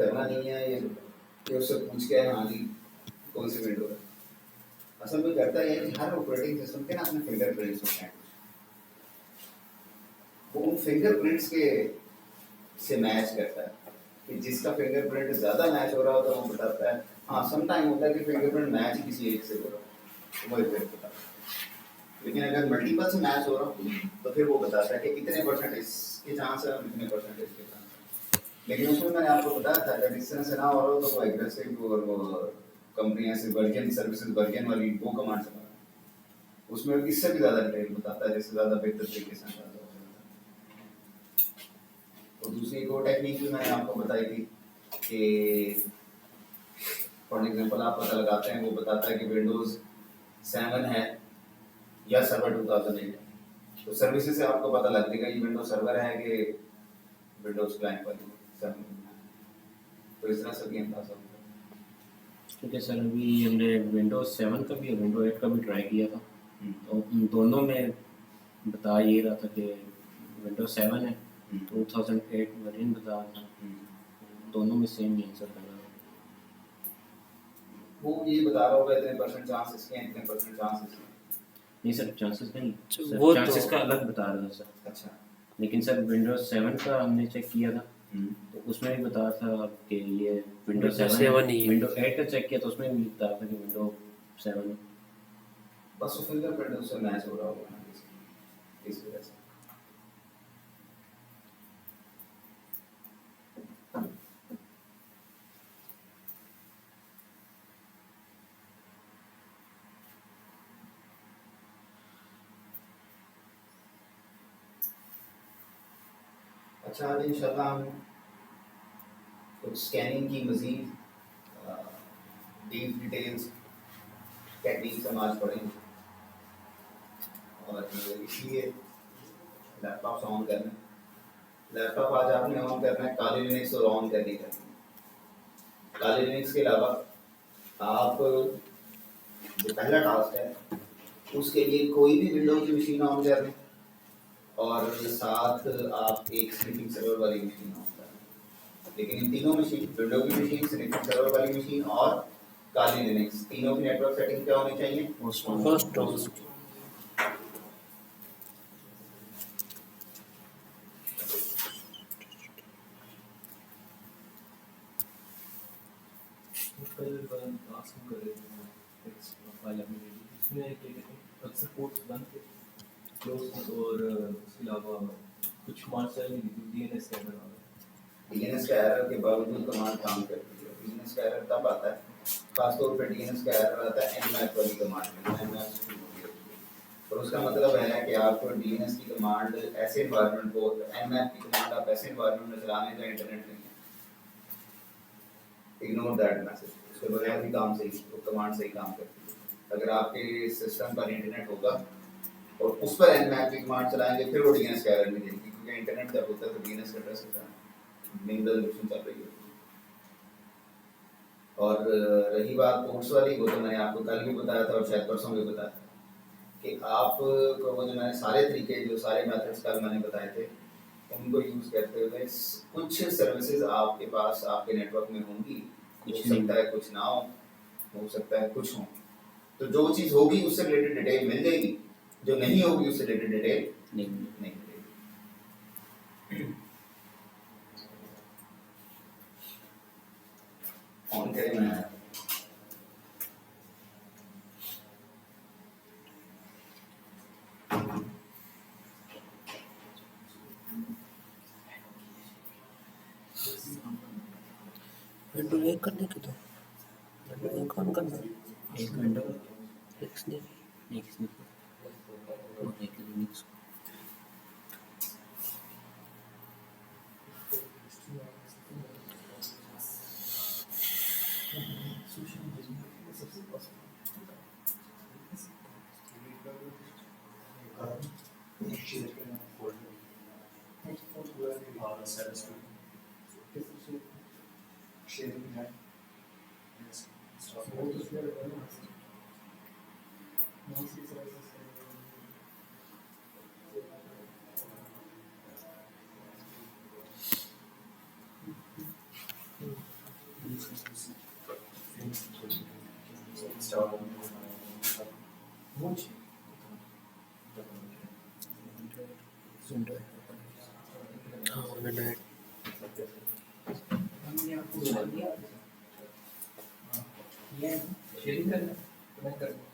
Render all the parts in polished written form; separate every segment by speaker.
Speaker 1: करना नहीं है ये उससे पूछ के हाँ जी कौन सी विंडो है। असल में करता है कि हर ऑपरेटिंग सिस्टम के ना अपने फिंगरप्रिंट्स होते हैं, वो उन फिंगरप्रिंट्स के से मैच करता है कि जिसका फिंगरप्रिंट ज़्यादा मैच हो रहा होता है वो बताता है। हाँ सम टाइम होता है कि फिंगरप्रिंट मैच ही किसी एक से हो रहा है वो इफेक्ट बताता है, लेकिन अगर मल्टीपल से मैच हो रहा हो तो फिर वो बताता है कि इतने परसेंट इसके चांस है और इतने परसेंट इसके चांस है। लेकिन उसमें मैंने आपको बताया था अगर इस तरह से ना हो रहा हो तो वो एग्रेसिव और वो कंपनी ऐसे वर्जन सर्विसेज वर्जन वाली वो कमांड चला रहा है, उसमें इससे भी ज़्यादा डिटेल बताता है जिससे ज़्यादा बेहतर तरीके से अंदाजा हो सकता है। और दूसरी एक और टेक्निक भी मैंने आपको बताई थी कि फॉर एग्जांपल आप पता लगाते हैं वो बताता है कि विंडोज़ 7 है या सर्वर 2008 है, तो सर्विसेज से आपको पता लग जाएगा ये विंडोज सर्वर है कि विंडोज क्लाइंट वाली सर्वर, तो इस तरह से भी अंदाजा होता है।
Speaker 2: ठीक है सर, अभी हमने विंडोज 7 का भी और विंडोज 8 का भी ट्राई किया था, तो उन दोनों में बता ये रहा था कि विंडोज 7 है, 2008 वर्जन बता रहा था, दोनों में सेम ही आंसर कर रहा था।
Speaker 1: वो ये बता रहा होगा इतने परसेंट चांस इसके हैं इतने परसेंट चांस इसके हैं।
Speaker 2: नहीं सर, चांसेस नहीं सर,
Speaker 3: वो
Speaker 2: चांसेस
Speaker 3: तो
Speaker 2: का अलग बता रहा था सर।
Speaker 1: अच्छा
Speaker 2: लेकिन सर विंडोज 7 का हमने चेक किया था तो उसमें भी बता था कि ये विंडोज 7
Speaker 3: 7 ही है।
Speaker 2: विंडोज 8 का चेक किया तो उसमें भी बता था कि विंडोज 7 है।
Speaker 1: बस वो फिंगरप्रिंट उससे मैच हो रहा होगा ना इस वजह से। अच्छा आज इंशाल्लाह हम कुछ स्कैनिंग की मज़ीद डीप डिटेल्स टेक्निक्स हम आज पढ़ेंगे, और इसलिए लैपटॉप ऑन करना है। लैपटॉप आज आपने ऑन करना है, काली लिनक्स और ऑन करनी चाहिए। काली लिनक्स के अलावा आप जो पहला टास्क है उसके लिए कोई भी विंडो की मशीन ऑन कर लें और साथ आप एक स्निफिंग सर्वर वाली मशीन ऑन कर लें। लेकिन इन तीनों मशीन विंडो की मशीन, स्निफिंग सर्वर वाली मशीन और काली लिनक्स तीनों की नेटवर्क सेटिंग क्या होनी चाहिए?
Speaker 3: फर्स्ट टास्क
Speaker 4: कल क्लास में कर रहे थे टेक्स्ट फाइल अपनी उसमें क्या कहते हैं अक्सर पोर्ट्स बंद थे क्लोज थे और उसके अलावा कुछ कमांड्स चाहिए डीएनएस का एरर आ रहा है।
Speaker 1: डीएनएस का एरर के बावजूद कमांड काम करती है। डीएनएस का एरर तब आता है खासतौर पर डीएनएस का एरर आता है nmap वाली कमांड में। nmap और उसका मतलब है कि आप डीएनएस की कमांड ऐसे एनवायरनमेंट को nmap की कमांड आप ऐसे एनवायरनमेंट में चलाने जहाँ इंटरनेट नहीं है। इग्नोर दैट मैसेज, उसके बगैर भी काम सही वो कमांड सही काम करती है। अगर आपके सिस्टम पर इंटरनेट होगा और उस पर nmap की कमांड चलाएंगे फिर वो डीएनएस का एरर नहीं देगी, क्योंकि इंटरनेट जब होता है तो डीएनएस का एड्रेस होता है मिनिमल डिस्ट्रीब्यूशन चल रही है। और रही बात पोर्ट्स वाली, वो तो मैंने आपको कल भी बताया था और शायद परसों भी बताया था कि आप को वो जो मैंने सारे तरीके जो सारे मेथड्स कल मैंने बताए थे उनको यूज़ करते हुए कुछ सर्विसेज आपके पास आपके नेटवर्क में होंगी, हो सकता है कुछ ना हो सकता है कुछ हो। तो जो चीज़ होगी उससे रिलेटेड डिटेल मिल जाएगी, जो नहीं होगी उससे रिलेटेड डिटेल नहीं मिलेगी। ऑन करें मैं
Speaker 3: विंडो एक करने के तो विंडो एक ऑन करना
Speaker 2: एक विंडो
Speaker 3: एक स्निफ
Speaker 2: एक स्निफ और एक लिनक्स।
Speaker 3: हाँ विंडो 8
Speaker 4: शेयरिंग करना कनेक्ट करना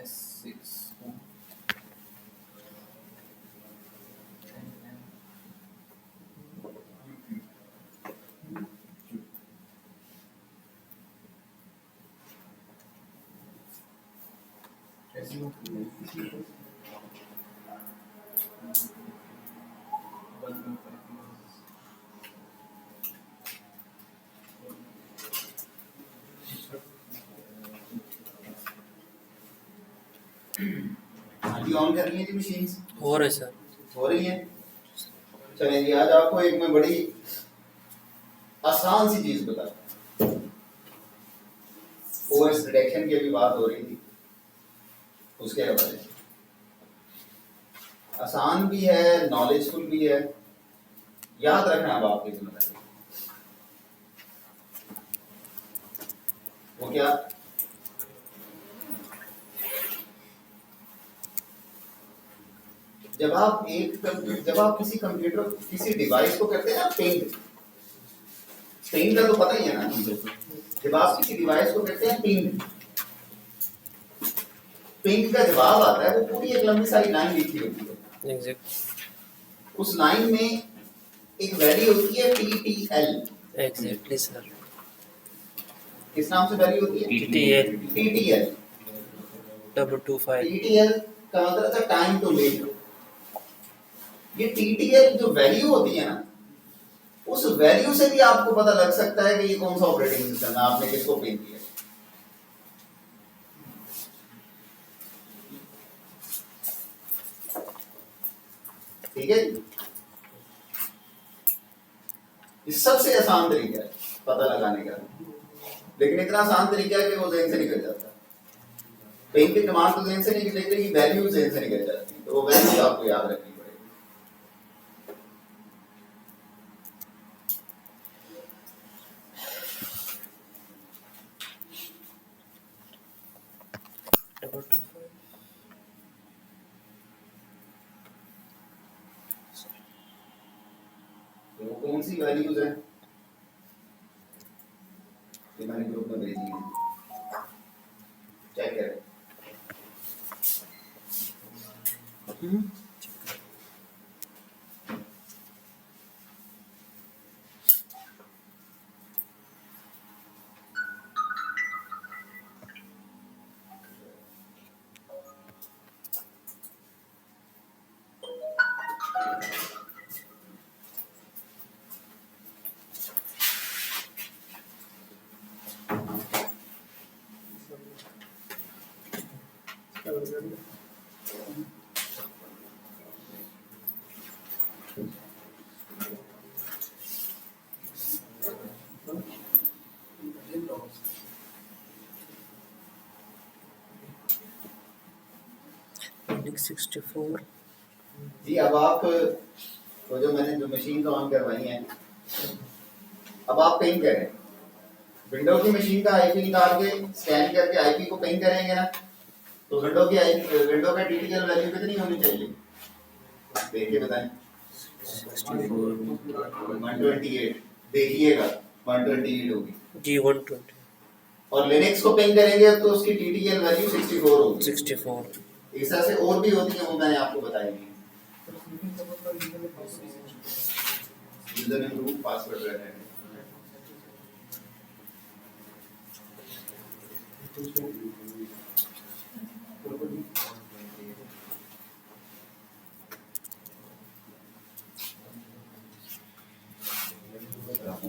Speaker 4: S6
Speaker 1: अभी ऑन कर रही है जी मशीन
Speaker 3: और है सर
Speaker 1: हो रही है। चलिए जी आज आपको एक मैं बड़ी आसान सी चीज बता, ओएस डिटेक्शन की अभी बात हो रही थी, उसके हवाले से आसान भी है, नॉलेजफुल भी है, याद रखना अब आपकी जिम्मेदारी। वो क्या, जब आप किसी कंप्यूटर किसी डिवाइस को करते हैं ना पिंग, पिंग का तो पता ही है ना, जब आप किसी डिवाइस को करते हैं पिंग, पिंग का जवाब आता है वो पूरी एक लंबी सारी लाइन लिखी होती है।
Speaker 3: एग्जैक्ट
Speaker 1: उस लाइन में एक वैल्यू होती है TTL।
Speaker 3: एग्जैक्टली सर
Speaker 1: किस नाम से वैल्यू होती है?
Speaker 3: TTL
Speaker 1: TTL।
Speaker 3: 225
Speaker 1: TTL का मतलब था टाइम टू लीव। ये TTL जो वैल्यू होती है ना, उस वैल्यू से भी आपको पता लग सकता है कि ये कौन सा ऑपरेटिंग सिस्टम है, आपने किसको पिन किया। ठीक है, ये सबसे आसान तरीका है पता लगाने का, लेकिन इतना आसान तरीका है कि वो ज़हन से निकल जाता है। पिन की कमांड तो ज़हन से नहीं निकलेगी, वैल्यू ज़हन से निकल जाती है, तो वो वैल्यू आपको याद रखनी पड़ेगी। तो वो कौन सी वैल्यूज है ये मैंने ग्रुप में भेजी है, चेक करें।
Speaker 3: Windows 64
Speaker 1: जी अब आप तो जो मैंने जो मशीन ऑन करवाई है, अब आप पिंग करें, विंडो की मशीन का आईपी निकाल के स्कैन करके आईपी को पिंग करेंगे ना, तो विंडो का TTL वैल्यू कितनी होनी चाहिए देखिए बताएं। 128 देखिएगा 128 होगी
Speaker 3: जी 120
Speaker 1: और लिनक्स को पिंग करेंगे तो उसकी TTL वैल्यू 64 होगी।
Speaker 3: 64
Speaker 1: इस तरह से और भी होती है, वो मैंने आपको बताई थी। यूजर नेम रूट पासवर्ड रहना है।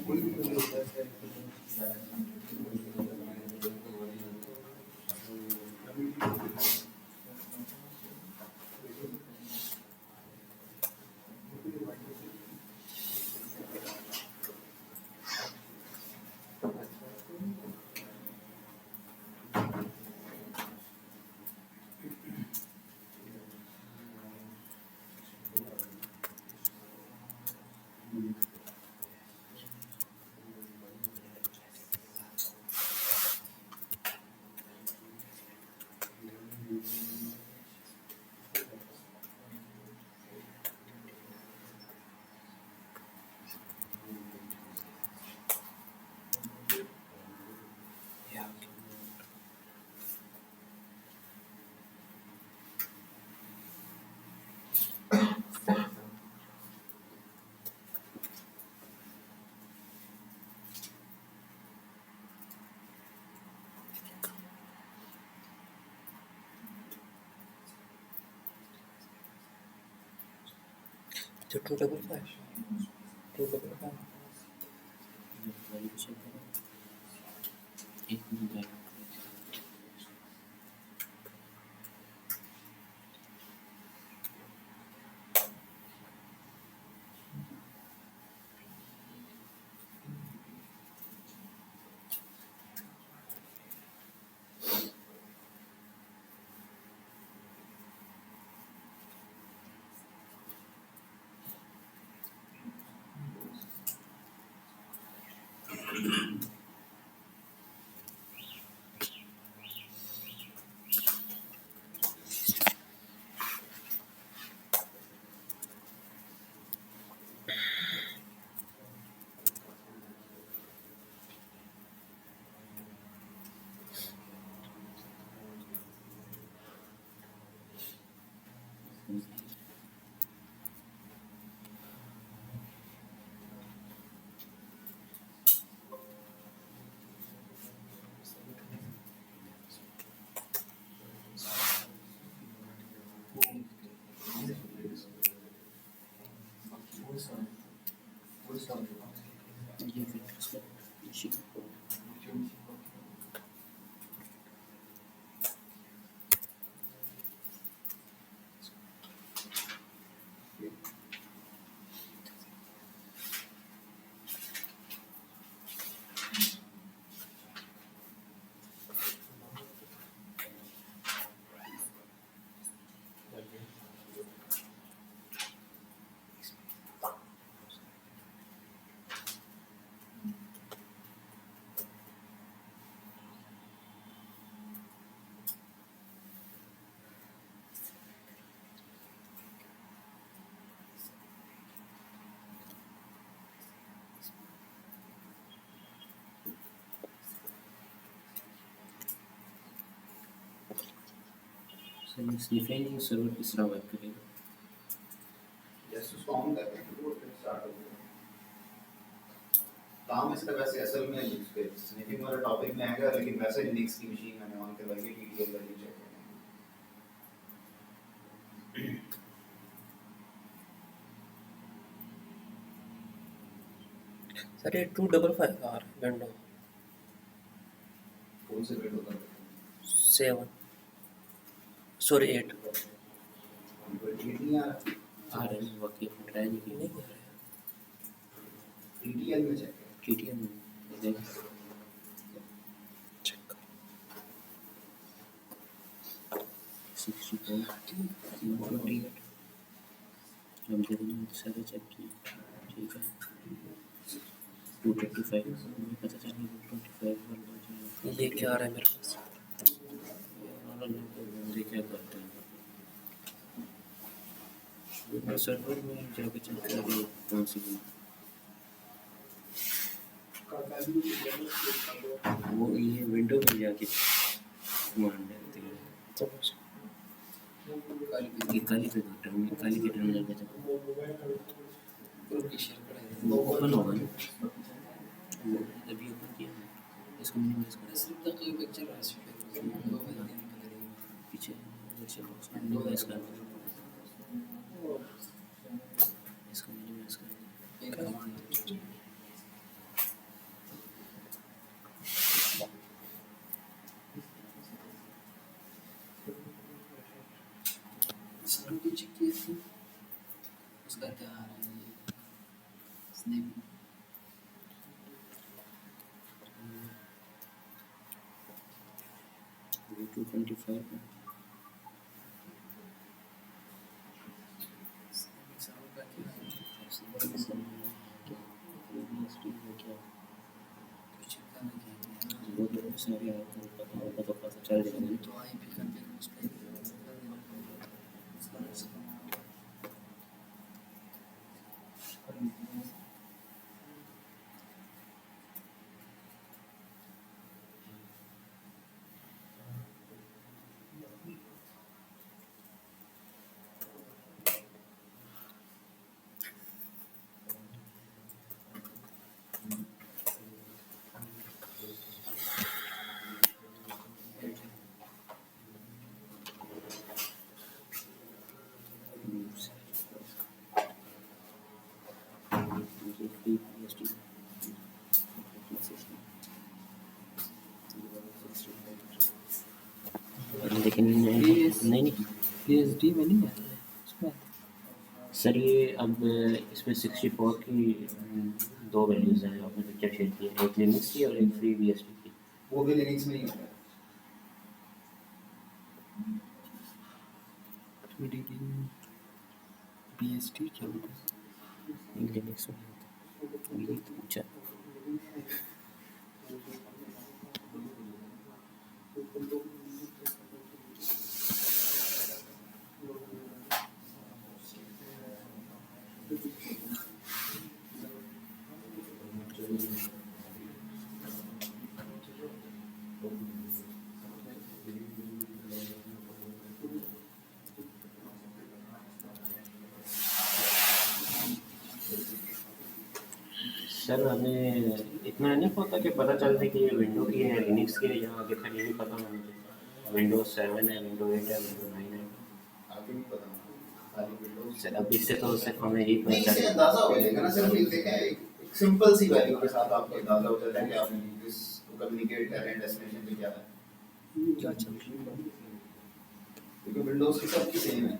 Speaker 1: कोई भी कोई होता है
Speaker 3: तो 255 255
Speaker 2: वैल्यूशन करो एक मिनट ये विंडोज का मशीन स्निफिंग सर्वर किस तरह वर्क करेगा
Speaker 1: जस्ट उसको ऑन करके फिर वो स्टार्ट हो जाएगा। काम इसका वैसे असल में स्निफिंग वाला टॉपिक में आएगा, लेकिन वैसे लिनक्स की मशीन मैंने ऑन करवाई है, टीटीएल वैल्यू चेक करना।
Speaker 3: सर ये 255 आर विंडो
Speaker 1: कौन से रेट होता है?
Speaker 3: 7 सॉरी 8
Speaker 1: हमको ठीक नहीं आ रहा।
Speaker 2: आ रहे हैं वक्त ट्राई नहीं की
Speaker 3: नहीं आ रहा है
Speaker 1: टीटीएल में चेक कर।
Speaker 2: टीटीएम देख
Speaker 3: चेक कर
Speaker 2: 60.28 हम देखेंगे सारे चेक किए ठीक है 235 मुझे पता चला 225 वाला
Speaker 3: ये क्या आ रहा है मेरे पास
Speaker 2: क्या करते हैं विंडो सर्वर में जाके चेक करेंगे कौन सी वो ये विंडो में जाके कमांड देते हैं
Speaker 3: समझ
Speaker 2: ये काली पे टर्मिनल काली के टर्मिनल पे वो ओपन होगा ना अभी ओपन किया इसको मिनिमाइज करें सिर्फ तक कोई पिक्चर आ पीछे वर्चुअल बॉक्स में मिनिमाइज कर इसको मिनिमाइज कर सारे आपको पता होगा तो पता चल जाएगा।
Speaker 3: तो आई भी कर देना उस पे उसका ऐसा
Speaker 2: लेकिन नहीं
Speaker 3: पीएचडी में नहीं आता है उसमें
Speaker 2: सर, ये अब इसमें 64 की दो वैल्यूज़ हैं आपने पिक्चर शेयर की है, एक लिनक्स की और एक फ्री BSD की।
Speaker 1: वो भी लिनक्स में ही होता है।
Speaker 3: पीएचडी क्या होता है
Speaker 2: लिनक्स में होता है, यही तो पूछा। सर हमें इतना नहीं पता कि पता चलता कि ये विंडो की है लिनक्स की है, या आगे फिर ये भी पता नहीं मुझे विंडोज 7 है, विंडो 8 है, विंडो 9 है।
Speaker 1: आगे नहीं पता मुझे, खाली विंडोज।
Speaker 2: सर अब इससे तो सिर्फ हमें यही पता
Speaker 1: इससे
Speaker 2: चलेगा।
Speaker 1: अंदाजा हो जाएगा ना सर, फिर देखें एक सिंपल सी वैल्यू के साथ आपको अंदाजा हो जाता है कि आप इसको कम्युनिकेट कर रहे हैं डेस्टिनेशन पे क्या है,
Speaker 3: क्या चल रहा है
Speaker 1: क्योंकि विंडोज की सबकी सेम है।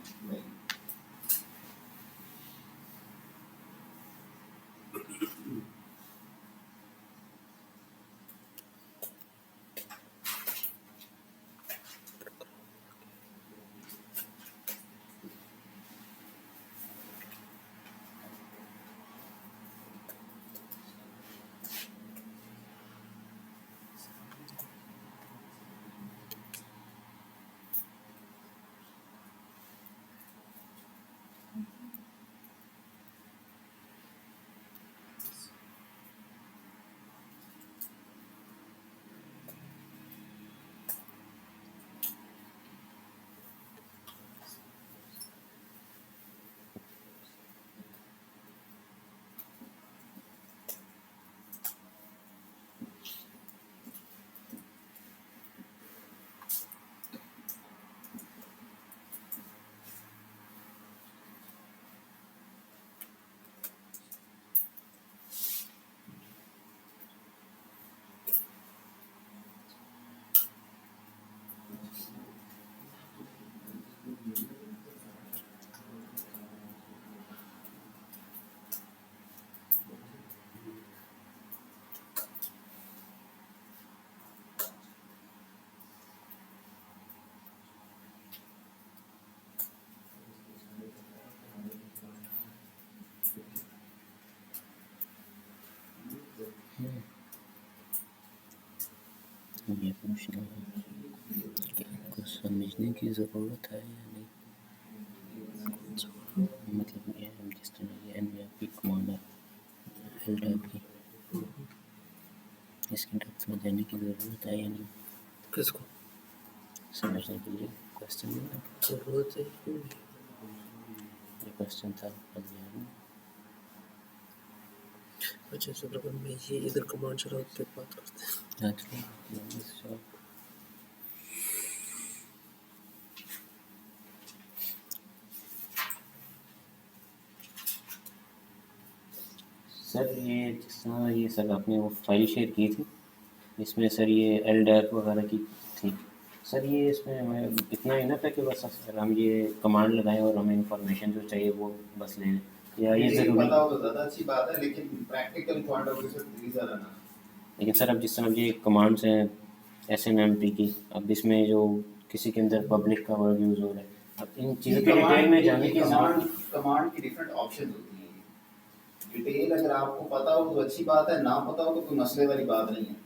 Speaker 2: ये पूछना है कि इनको समझने की ज़रूरत है या नहीं, मतलब ये हम जिस तरह ये NVIP कमांडर LDAP की इसकी डेप्थ में जाने की ज़रूरत है या नहीं,
Speaker 3: किसको
Speaker 2: समझने के लिए क्वेश्चन नहीं था,
Speaker 3: जरूरत है
Speaker 2: ये क्वेश्चन था बिहार में।
Speaker 3: अच्छा सर अगर मैं ये इधर कमांड चलाऊँ तो बात करते हैं
Speaker 2: अच्छा सर ये जिस तरह ये सर आपने वो फाइल शेयर की थी, इसमें सर ये LDAP वगैरह की थी सर, ये इसमें हमें इतना इनफ है कि बस सर हम ये कमांड लगाएं और हमें इंफॉर्मेशन जो चाहिए वो बस ले लें, या ये ज़रूरी?
Speaker 1: पता हो तो ज़्यादा अच्छी बात है, लेकिन प्रैक्टिकल पॉइंट ऑफ व्यू से प्लीज रहना।
Speaker 2: लेकिन सर अब जिस तरह ये कमांड्स हैं SNMP की, अब इसमें जो किसी के अंदर पब्लिक का वर्ड यूज़ हो रहा है, अब इन चीज़ों की डिटेल में जाने की
Speaker 1: कमांड की डिफरेंट ऑप्शन होती हैं, डिटेल अगर आपको पता हो तो अच्छी बात है, ना पता हो तो कोई मसले वाली बात नहीं है।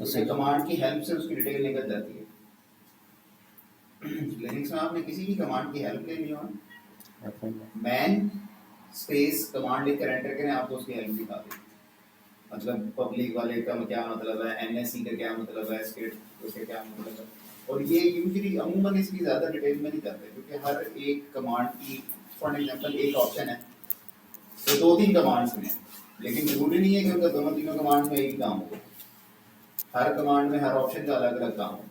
Speaker 1: उसके कमांड की हेल्प से उसकी डिटेल निकल जाती है। लिनक्स में आपने किसी भी कमांड की हेल्प लेनी हो, मैन स्पेस कमांड लिख कर एंटर करें, आपको उसकी हेल्प दिखा देगी। मतलब पब्लिक वाले का क्या मतलब है, एनएससी का क्या मतलब है, स्टेट उसका क्या मतलब है। और ये यूजुअली अमूमन इसकी ज़्यादा डिटेल में नहीं जाते, क्योंकि हर एक कमांड की, फॉर एग्जांपल एक ऑप्शन है तो दो तीन कमांड्स में, लेकिन जरूरी नहीं है कि उनका दोनों तीनों कमांड्स में एक ही काम हो। हर कमांड में हर ऑप्शन का अलग अलग काम होता है।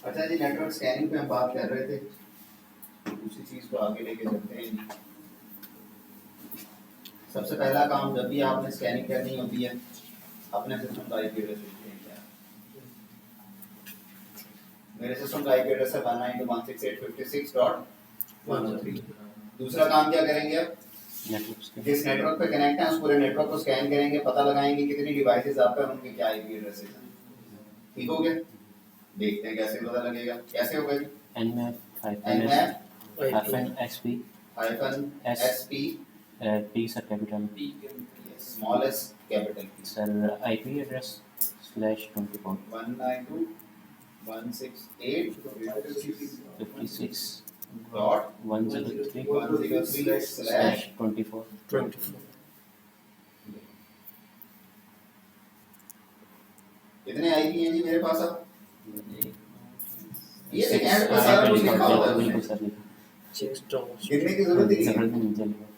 Speaker 1: अच्छा जी, नेटवर्क स्कैनिंग पे हम बात कर रहे थे, उसी चीज को आगे लेके चलते हैं। सबसे पहला काम जब भी आपने स्कैनिंग करनी होती है, अपने सिस्टम का आईपी एड्रेस लिखते हैं। क्या मेरे सिस्टम का आईपी एड्रेस है 192.168.56.103। दूसरा काम क्या करेंगे आप, जिस नेटवर्क पे कनेक्ट है उस पूरे नेटवर्क को स्कैन करेंगे, पता लगाएंगे कितनी डिवाइसेस आप पे, उनके क्या आईपी एड्रेसेस हैं। ठीक हो गया? देखते हैं कैसे पता लगेगा। कैसे होगा जी? nmap-sp
Speaker 2: P sir capital
Speaker 4: P के
Speaker 1: smallest capital P
Speaker 2: sir IP address /24
Speaker 1: 192.168.56.103/24।
Speaker 3: 24
Speaker 1: कितने आईपी हैं जी मेरे पास अब? ये सेकंड पे सारा कुछ लिखा हुआ है,
Speaker 2: बिल्कुल सर
Speaker 1: गिनने की जरूरत ही नहीं है।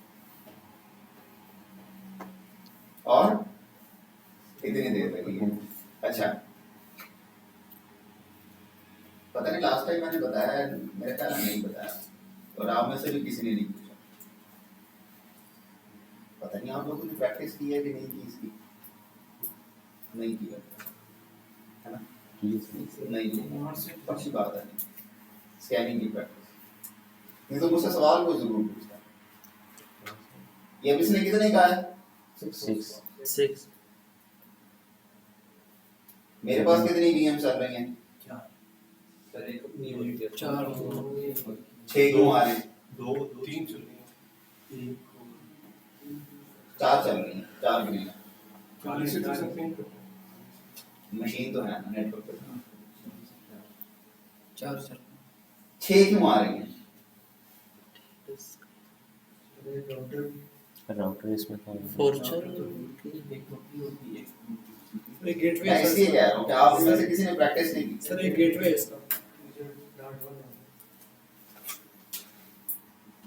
Speaker 1: और कितनी देर लगेगी? अच्छा, पता नहीं लास्ट टाइम मैंने बताया, मेरे ख्याल में नहीं बताया, और आप में से भी किसी ने नहीं पूछा। पता नहीं आप लोगों ने प्रैक्टिस की है कि नहीं की इसकी? नहीं की है ना? नहीं की, अच्छी बात है। स्कैनिंग की प्रैक्टिस नहीं तो मुझसे सवाल को जरूर पूछता। ये अब इसने कितने कहा है?
Speaker 3: 6
Speaker 1: मेरे पास कितनी वीएम चल रही हैं?
Speaker 4: सर एक नहीं हुई थी
Speaker 3: 4
Speaker 1: 6 क्यों आ रहे हैं?
Speaker 4: 2 3 चल रही है
Speaker 1: 4 चल रही हैं, 4 क्यों?
Speaker 4: 40 से
Speaker 1: मशीन तो है ना नेटवर्क पे,
Speaker 3: 4 सर
Speaker 1: 6 क्यों आ रही हैं?
Speaker 2: राउटर इसमें था
Speaker 3: 4 चल
Speaker 5: एक गेटवे
Speaker 1: मैं
Speaker 5: है
Speaker 1: इसलिए
Speaker 5: सर।
Speaker 1: कह रहा हूँ कि आप इनमें से किसी ने प्रैक्टिस नहीं की।
Speaker 5: सर एक गेटवे है इसका।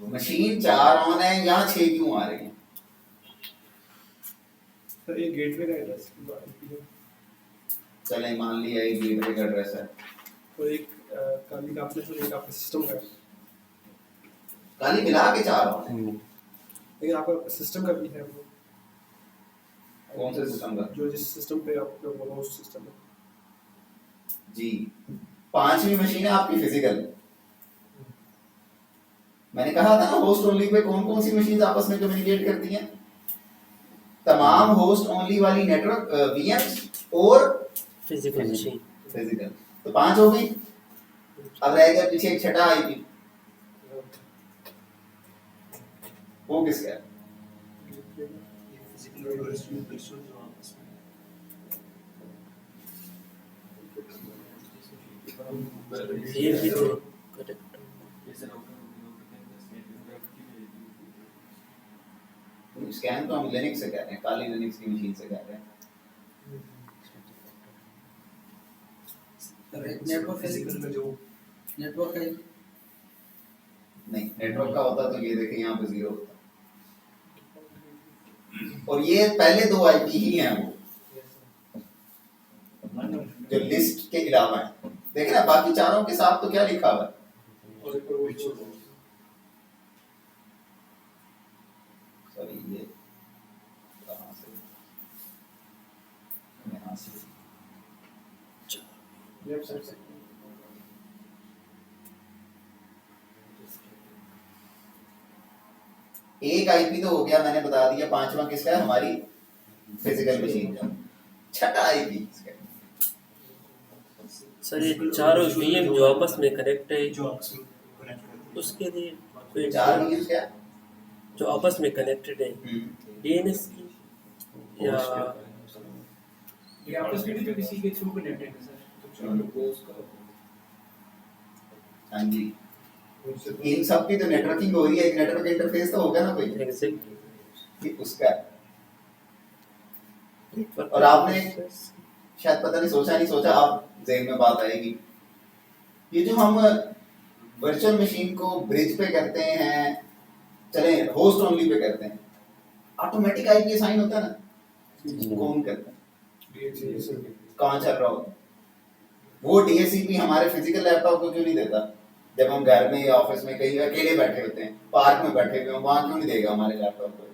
Speaker 1: मशीन 4 ऑन है, यहाँ 6 क्यों आ रही हैं?
Speaker 5: सर एक गेटवे का एड्रेस
Speaker 1: चलें मान लिया एक गेटवे का एड्रेस है,
Speaker 5: और एक काली का आपने सर एक आपके सिस्टम का है।
Speaker 1: खाली मिला के 4 ऑन है।
Speaker 5: लेकिन आपका सिस्टम का भी है वो,
Speaker 1: कौन से सिस्टम का?
Speaker 5: जो जिस सिस्टम पे आप बोलो उस सिस्टम में।
Speaker 1: जी, 5वीं मशीन है आपकी फिजिकल। मैंने कहा था ना होस्ट ओनली पे कौन कौन सी मशीन आपस में कम्युनिकेट करती हैं? तमाम होस्ट ओनली वाली नेटवर्क वीएम्स और
Speaker 3: फिजिकल मशीन
Speaker 1: फिजिकल, तो 5 हो गई। अब रह गया पीछे एक छठा आईपी, वो किसका है?
Speaker 3: ये भी तो करेक्ट
Speaker 4: जैसे राउटर
Speaker 1: स्कैन तो हम लिनक्स से कर रहे हैं, काली लिनक्स की मशीन से कर रहे हैं।
Speaker 5: नेटवर्क फिजिकल में जो नेटवर्क है
Speaker 1: नहीं, नेटवर्क का होता तो ये देखिए यहाँ पे 0 होता। और ये पहले दो आईपी ही हैं वो जो लिस्ट के अलावा है। देखें ना बाकी चारों के साथ तो क्या लिखा हुआ है,
Speaker 5: और एक और virtual box।
Speaker 1: सॉरी ये कहाँ से, यहाँ से
Speaker 5: लेफ्ट साइड से
Speaker 1: एक आईपी तो हो गया, मैंने बता दिया। पांचवा किसका है, हमारी फिजिकल मशीन का। छठा आईपी किसका है?
Speaker 3: सर ये चारों वीएम जो आपस में कनेक्ट है
Speaker 6: जो आपस में connect करती है।
Speaker 3: उसके लिए कोई
Speaker 1: चार वीएम्स क्या?
Speaker 3: जो आपस में कनेक्टेड है डीएनएस की या
Speaker 5: ये आपस में भी तो किसी के थ्रू कनेक्टेड है सर, तो चारों बोस का
Speaker 1: हाँ जी, इन सब की तो नेटवर्किंग हो रही है, एक नेटवर्क इंटरफेस तो होगा ना कोई,
Speaker 3: एग्जैक्टली
Speaker 1: ये उसका है। और आपने शायद पता नहीं सोचा नहीं सोचा, आप ज़हन में बात आएगी। ये जो हम वर्चुअल मशीन को ब्रिज पे करते हैं, चले होस्ट ओनली पे करते हैं, ऑटोमेटिक आईपी असाइन होता है ना, कौन करता है, कहाँ चल रहा होता है? वो डीएससीपी हमारे फिजिकल लैपटॉप को क्यों नहीं देता? जब हम घर में या ऑफिस में कहीं अकेले बैठे होते हैं, पार्क में बैठे हुए हैं, वहां क्यों नहीं देगा हमारे लैपटॉप को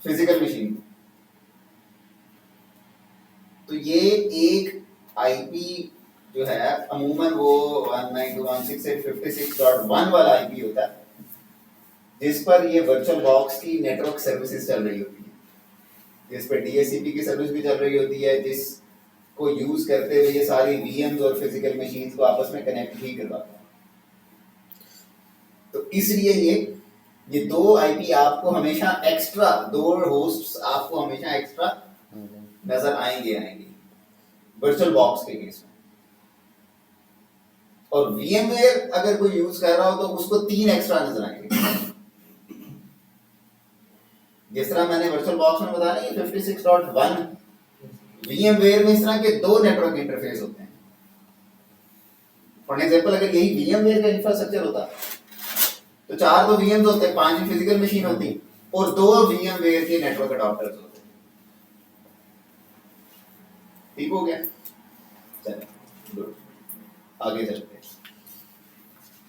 Speaker 1: फिजिकल मशीन? तो ये एक आईपी जो है अमूमन वो 192.168.56.1 वाला आईपी होता है, जिस पर ये वर्चुअल बॉक्स की नेटवर्क सर्विसेज चल रही होती है, जिस पर डीएससीपी की सर्विस भी चल रही होती है, जिसको यूज करते हुए ये सारी वीएम्स और फिजिकल मशीन्स को आपस में कनेक्ट ही करवाता है। तो इसलिए ये दो आईपी आपको हमेशा एक्स्ट्रा, दो होस्ट्स आपको हमेशा एक्स्ट्रा नजर आएंगे वर्चुअल बॉक्स के केस में। और VMware अगर कोई यूज कर रहा हो तो उसको 3 एक्स्ट्रा नजर आएंगे। जिस तरह मैंने वर्चुअल बॉक्स में बताया ना 56.1, VMware में इस तरह के 2 नेटवर्क इंटरफेस होते हैं। फॉर एग्जांपल अगर यही VMware का इंफ्रास्ट्रक्चर होता तो 4 तो VMs होते, 5 फिजिकल मशीन होती और 2 VMware के नेटवर्क अडॉप्टर्स होते। ठीक हो गया? चलो गुड, आगे चलते हैं।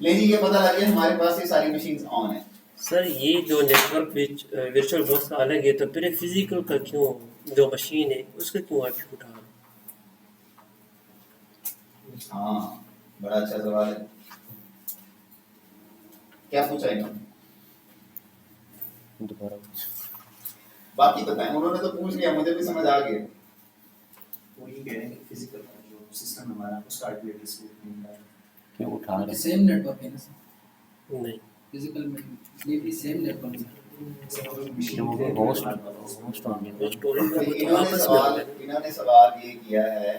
Speaker 1: ले जी, ये पता लग गया हमारे पास ये सारी मशीन्स ऑन है।
Speaker 3: सर ये जो नेटवर्क वर्चुअल बॉक्स का अलग है, तो फिर फिजिकल का क्यों, जो मशीन है उसका क्यों आईपी उठा?
Speaker 1: हाँ, बड़ा अच्छा सवाल है। क्या पूछा इन्होंने?
Speaker 2: दोबारा
Speaker 1: बाकी बताएं, उन्होंने तो पूछ लिया, मुझे भी समझ आ गया।
Speaker 6: वो ये कह रहे हैं कि फिजिकल जो सिस्टम हमारा उसका आईपी एड्रेस नहीं है।
Speaker 2: क्यों उठा रहे
Speaker 7: सेम नेटवर्क है ना सर,
Speaker 3: नहीं
Speaker 7: फिजिकल में ये भी सेम नेटवर्क है।
Speaker 2: क्यों वो होस्ट ऑन है।
Speaker 1: इन्होंने सवाल ये किया है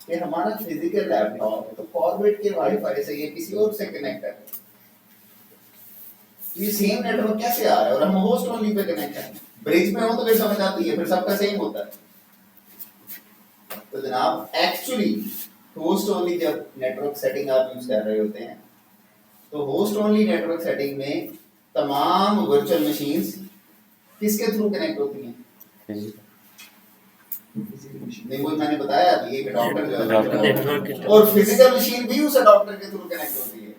Speaker 1: कि हमारा फिजिकल लैपटॉप तो फॉरवर्ड के वाईफाई से ये किसी और से कनेक्ट है, तो ये सेम नेटवर्क कैसे आ रहा है और हम होस्ट ओनली पे कनेक्ट हैं? ब्रिज पे हो तो फिर समझ आती है, फिर सबका सेम होता है। तो जनाब एक्चुअली होस्ट ओनली जब नेटवर्क सेटिंग आप यूज कर रहे होते हैं तो होस्ट ओनली नेटवर्क सेटिंग में तमाम वर्चुअल मशीन्स किसके थ्रू कनेक्ट होती हैं? नहीं, वो मैंने बताया अभी, एक अडॉप्टर जो है
Speaker 3: नेटवर्क
Speaker 1: और फिजिकल मशीन भी उस अडॉप्टर के थ्रू कनेक्ट होती है।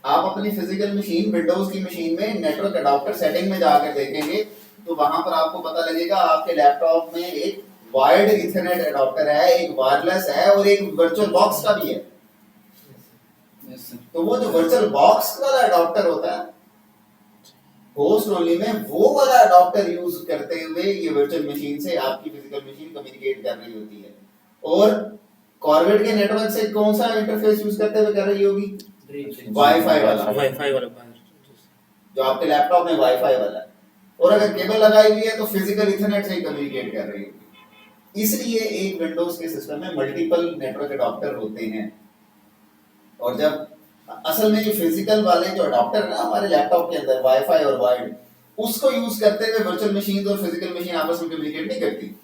Speaker 1: आप अपनी फिजिकल मशीन, विंडोज की मशीन में नेटवर्क अडॉप्टर सेटिंग में जाकर देखेंगे तो वहां पर आपको पता लगेगा आपके लैपटॉप में एक वायर्ड इथरनेट अडॉप्टर है, एक वायरलेस है और एक वर्चुअल बॉक्स का भी है।
Speaker 7: Yes sir.
Speaker 1: तो वो जो वर्चुअल बॉक्स वाला अडॉप्टर होता है होस्ट ओनली में, वो वाला अडॉप्टर यूज करते हुए ये वर्चुअल मशीन से आपकी फिजिकल मशीन कम्युनिकेट कर रही होती है। और कॉर्वेट के नेटवर्क से कौन सा इंटरफेस यूज करते हुए कर रही होगी? वाईफाई वाला,
Speaker 3: वाईफाई वाला बाहर
Speaker 1: जो आपके लैपटॉप में वाईफाई वाला है। और अगर केबल लगाई हुई है तो फिजिकल इथरनेट से ही कम्युनिकेट कर रही होगी। इसलिए एक विंडोज के सिस्टम में मल्टीपल नेटवर्क अडॉप्टर होते हैं। और जब असल में जो फिजिकल वाले जो अडॉप्टर है ना हमारे लैपटॉप के अंदर, वाईफाई और वायर्ड, उसको यूज करते हुए वर्चुअल मशीन और फिजिकल मशीन आपस में कम्युनिकेट नहीं करती।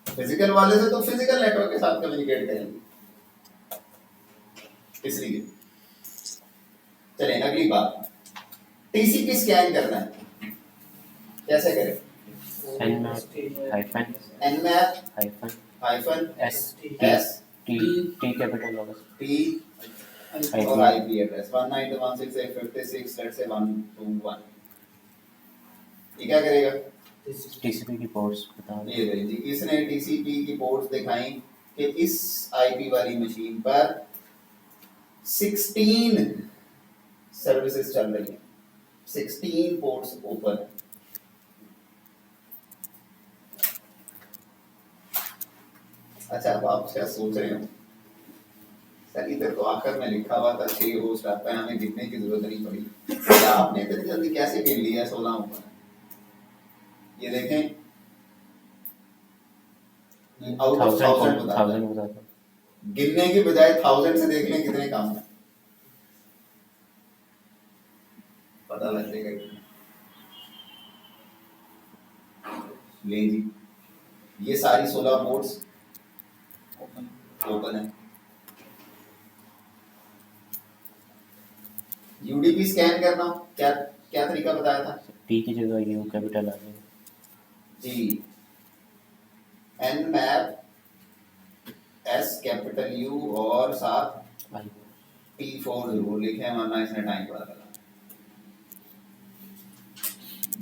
Speaker 1: फिजिकल वाले से तो फिजिकल नेटवर्क के साथ कम्युनिकेट करेंगे। इसलिए चलें अगली बात, टीसीपी स्कैन करना है। कैसे करें?
Speaker 2: nmap hyphen
Speaker 1: nmap
Speaker 2: hyphen
Speaker 1: hyphen
Speaker 2: s
Speaker 1: s
Speaker 2: t t capital होगा
Speaker 1: t और IP एड्रेस 192.168.56 लेट्स से 121 ये क्या करेगा?
Speaker 2: टीसीपी की पोर्ट्स बता
Speaker 1: ये
Speaker 2: दें।
Speaker 1: रही जी, इसने TCP की पोर्ट्स दिखाई कि इस IP वाली मशीन पर 16 सर्विसेज चल रही हैं, 16 पोर्ट्स ओपन है। अच्छा, अब आप क्या सोच रहे हो? सर इधर तो आखिर में लिखा हुआ था 6 होस्ट आता है, हमें गिनने की जरूरत नहीं पड़ी। क्या आपने इतनी जल्दी कैसे गिन लिया 16 ओपन? ये देखें, आउट ऑफ 1000 बता रहा है।
Speaker 2: 1000 बताता
Speaker 1: गिनने की बजाय 1000 से देख लें कितने काम है, पता लग जाएगा। ले जी, ये सारी 16 पोर्ट्स ओपन है। यूडीपी स्कैन करना, क्या क्या तरीका बताया था
Speaker 2: टी की जगह यू कैपिटल आ जाएगा
Speaker 1: जी? nmap s कैपिटल U और साथ
Speaker 2: आई
Speaker 1: T4 जरूर लिखे, वरना इसने टाइम बड़ा लगा।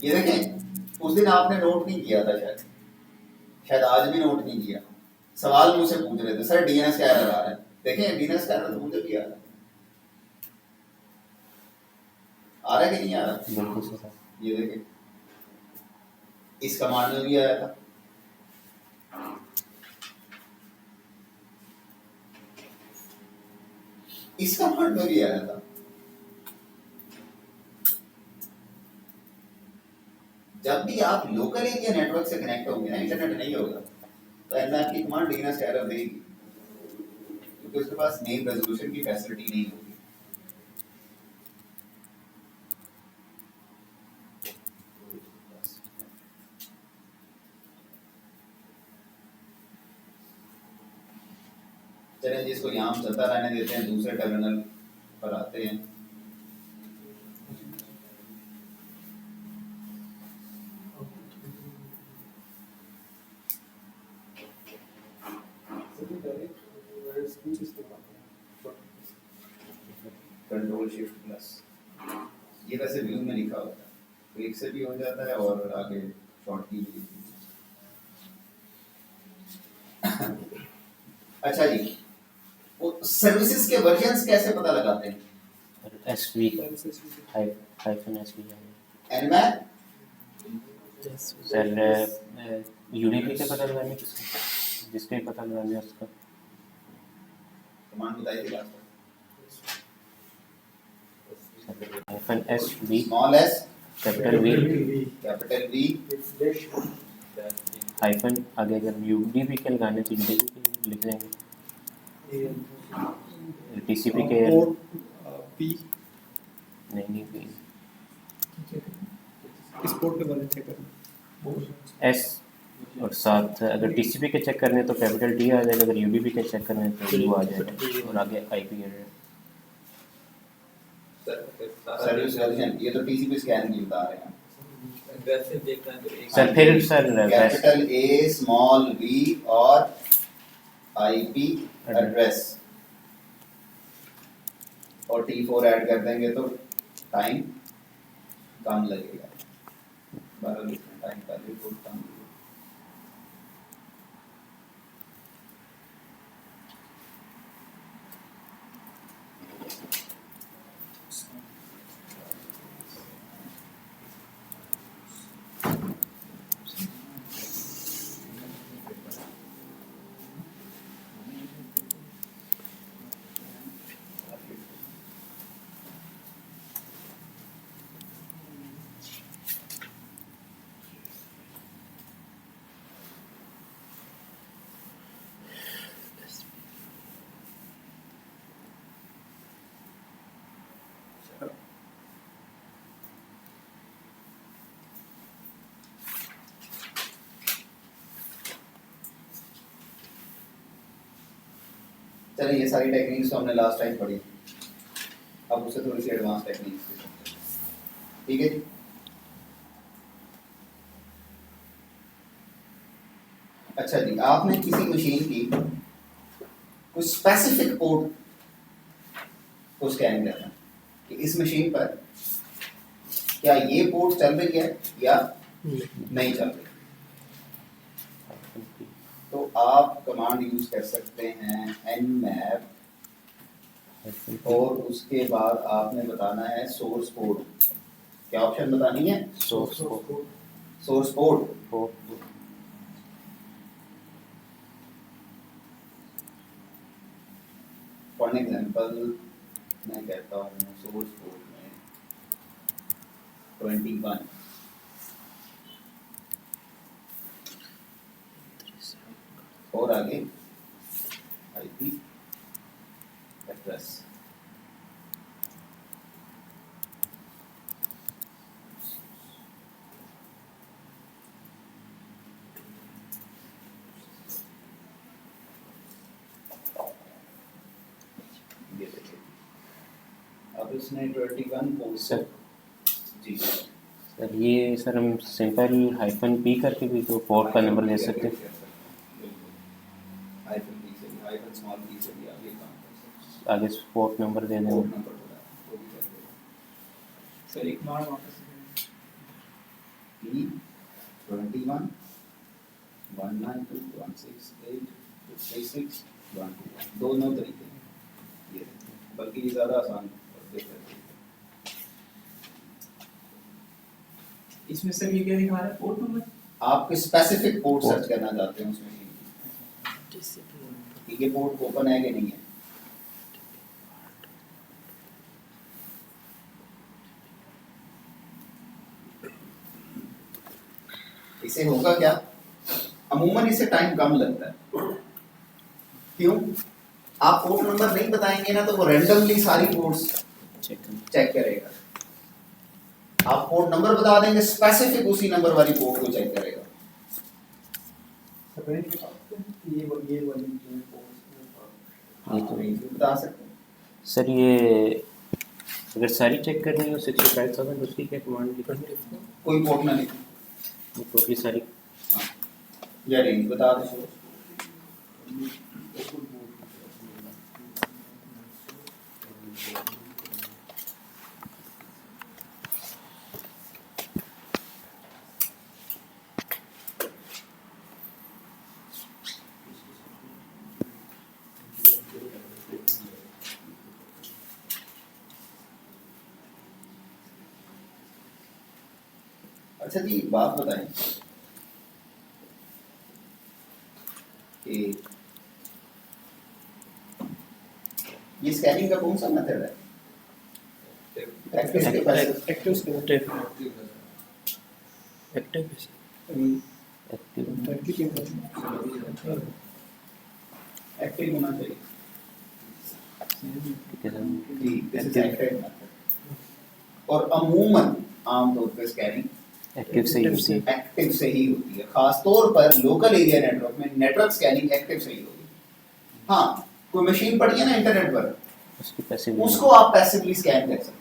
Speaker 1: ये देखें, उस दिन आपने नोट नहीं किया था, शायद आज भी नोट नहीं किया। सवाल मुझसे पूछ रहे थे, सर डीएनएस का एरर आ रहा है। देखें, डीएनएस का एरर तो मुझे भी आ रहा है कि नहीं आ रहा?
Speaker 2: बिल्कुल सही।
Speaker 1: ये देखें, इस कमांड में भी आया था। इस कमांड में भी आया था। जब भी आप लोकल एरिया नेटवर्क से कनेक्ट होंगे ना, इंटरनेट नहीं होगा, तो nmap की कमांड डीएनएस का एरर देगी, क्योंकि उसके पास नेम रेजोल्यूशन की फैसिलिटी नहीं होगी। चलें, जिसको यहाँ चलता रहने देते हैं, दूसरे टर्मिनल पर आते हैं। कंट्रोल शिफ्ट प्लस, ये वैसे व्यू में लिखा होता है, क्लिक से भी हो जाता है और आगे शॉर्ट की भी लिखी है। अच्छा जी, वो सर्विसेज के वर्जन्स कैसे पता लगाते हैं?
Speaker 2: SV hyphen SV
Speaker 1: nmap
Speaker 2: sir UDP के पता लगाने किसको जिसके पता लगाने उसका
Speaker 1: कमांड बताई थी last
Speaker 2: hyphen SV
Speaker 1: small S
Speaker 2: capital
Speaker 1: V
Speaker 2: hyphen आगे अगर यूडीपी के लगाने तो यूडीपी लिख देंगे टीसीपी के
Speaker 5: पी
Speaker 2: नहीं
Speaker 5: किस पोर्ट पे वाले चेक करना?
Speaker 2: एस और साथ अगर टीसीपी के चेक करने तो कैपिटल टी आ जाएगा, अगर यूडीपी के चेक करने तो यू आ जाएगा और आगे आईपी एड्रेस।
Speaker 1: सर्विस वर्जन, ये तो टीसीपी स्कैन की बता रहे हैं
Speaker 4: वैसे देखना है तो एक
Speaker 2: सर फिर sir
Speaker 1: capital A small V और आईपी एड्रेस और T4 ऐड कर देंगे तो टाइम कम लगेगा, 12 मिनट टाइम का रिपोर्ट कम लगेगा। चलिए, ये सारी टेक्निक्स तो हमने लास्ट टाइम पढ़ी, अब उससे थोड़ी सी एडवांस टेक्निक्स, ठीक है जी। अच्छा जी, आपने किसी मशीन की कुछ स्पेसिफिक पोर्ट को स्कैन करना कि इस मशीन पर क्या ये पोर्ट चल रही है या नहीं चल रही, तो आप कमांड यूज कर सकते हैं nmap, और उसके बाद आपने बताना है सोर्स पोर्ट। क्या ऑप्शन बतानी है?
Speaker 2: Source
Speaker 1: source port. For example मैं कहता हूँ सोर्स पोर्ट में 21, और आगे आईपी एड्रेस। ये देखिए, अब इसने 21 पोर्ट
Speaker 2: सर
Speaker 1: जी
Speaker 2: सर ये सर हम सिंपल -p करके भी तो पोर्ट का नंबर ले सकते हैं।
Speaker 1: हाइफन p से भी, हाइफन स्मॉल p से भी आप ये काम कर सकते
Speaker 2: आगे पोर्ट नंबर दे
Speaker 1: हैं।
Speaker 2: दें।
Speaker 1: पोर्ट नंबर बोला वो भी कर देगा।
Speaker 5: सर एक मार वापस
Speaker 1: P 21 192 168 56 121, दोनों तरीके हैं ये, बल्कि ये ज़्यादा आसान है।
Speaker 5: इसमें सर ये क्या दिखा रहा है पोर्ट नंबर?
Speaker 1: आप स्पेसिफिक पोर्ट सर्च करना चाहते हैं उसमें कि ये पोर्ट ओपन है कि नहीं है। इसे होगा क्या, अमूमन इसे टाइम कम लगता है। क्यों? आप पोर्ट नंबर नहीं बताएंगे ना तो वो रैंडमली सारी पोर्ट्स चेक करेगा। आप पोर्ट नंबर बता देंगे, स्पेसिफिक उसी नंबर वाली पोर्ट को चेक करेगा। हाँ, तो ये बता सकते हैं।
Speaker 2: सर ये अगर सारी चेक करनी हो 65,000 उसकी क्या कमांड लिखनी है?
Speaker 1: कोई पोर्ट ना लिखो,
Speaker 2: टोटली सारी।
Speaker 1: हाँ, या रेंज बता दो। अच्छा जी, बात बताएं कि ये स्कैनिंग का कौन सा मेथड है? एक्टिव के पैसिव? एक्टिव होना चाहिए जी, दिस इज एक्टिव मेथड। और अमूमन आमतौर पर स्कैनिंग
Speaker 2: एक्टिव से ही होती है।
Speaker 1: एक्टिव से ही होती है, खासतौर पर लोकल एरिया नेटवर्क में नेटवर्क स्कैनिंग एक्टिव से ही होगी। हाँ, कोई मशीन पड़ी है ना इंटरनेट पर,
Speaker 2: उसकी पैसिव
Speaker 1: उसको आप पैसिवली स्कैन कर सकते हैं।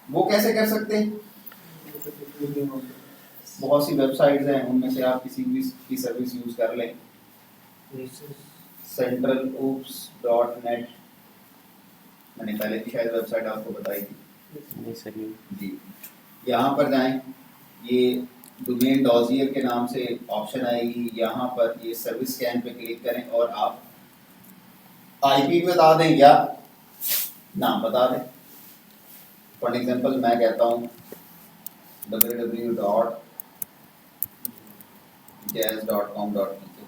Speaker 1: वो कैसे कर सकते हैं? बहुत सी वेबसाइट्स हैं, उनमें से आप किसी भी की सर्विस यूज कर लें। centraloops.net, मैंने पहले भी शायद वेबसाइट आपको बताई थी
Speaker 2: नहीं सर ये
Speaker 1: जी। यहाँ पर जाएं, ये डोमेन डॉजियर के नाम से ऑप्शन आएगी, यहाँ पर ये सर्विस स्कैन पे क्लिक करें और आप आईपी बता दें या नाम बता दें। फॉर एग्जांपल मैं कहता हूँ www.jazz.com.pk,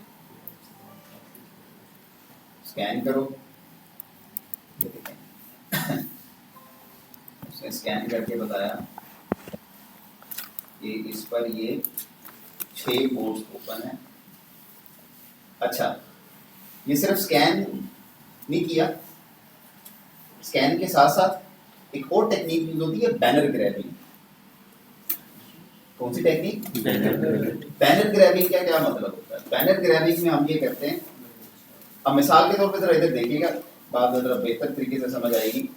Speaker 1: स्कैन करो। ये देखें उसने स्कैन करके बताया कि इस पर ये 6 पोर्ट्स ओपन है। अच्छा, ये सिर्फ स्कैन नहीं किया, स्कैन के साथ साथ एक और टेक्निक यूज होती है, बैनर ग्रैबिंग। कौन सी टेक्निक? बैनर ग्रैबिंग का क्या मतलब होता है? बैनर ग्रैबिंग में हम ये करते हैं, अब मिसाल के तौर पे जरा इधर देखिएगा, बात जरा बेहतर तरीके से समझ आएगी।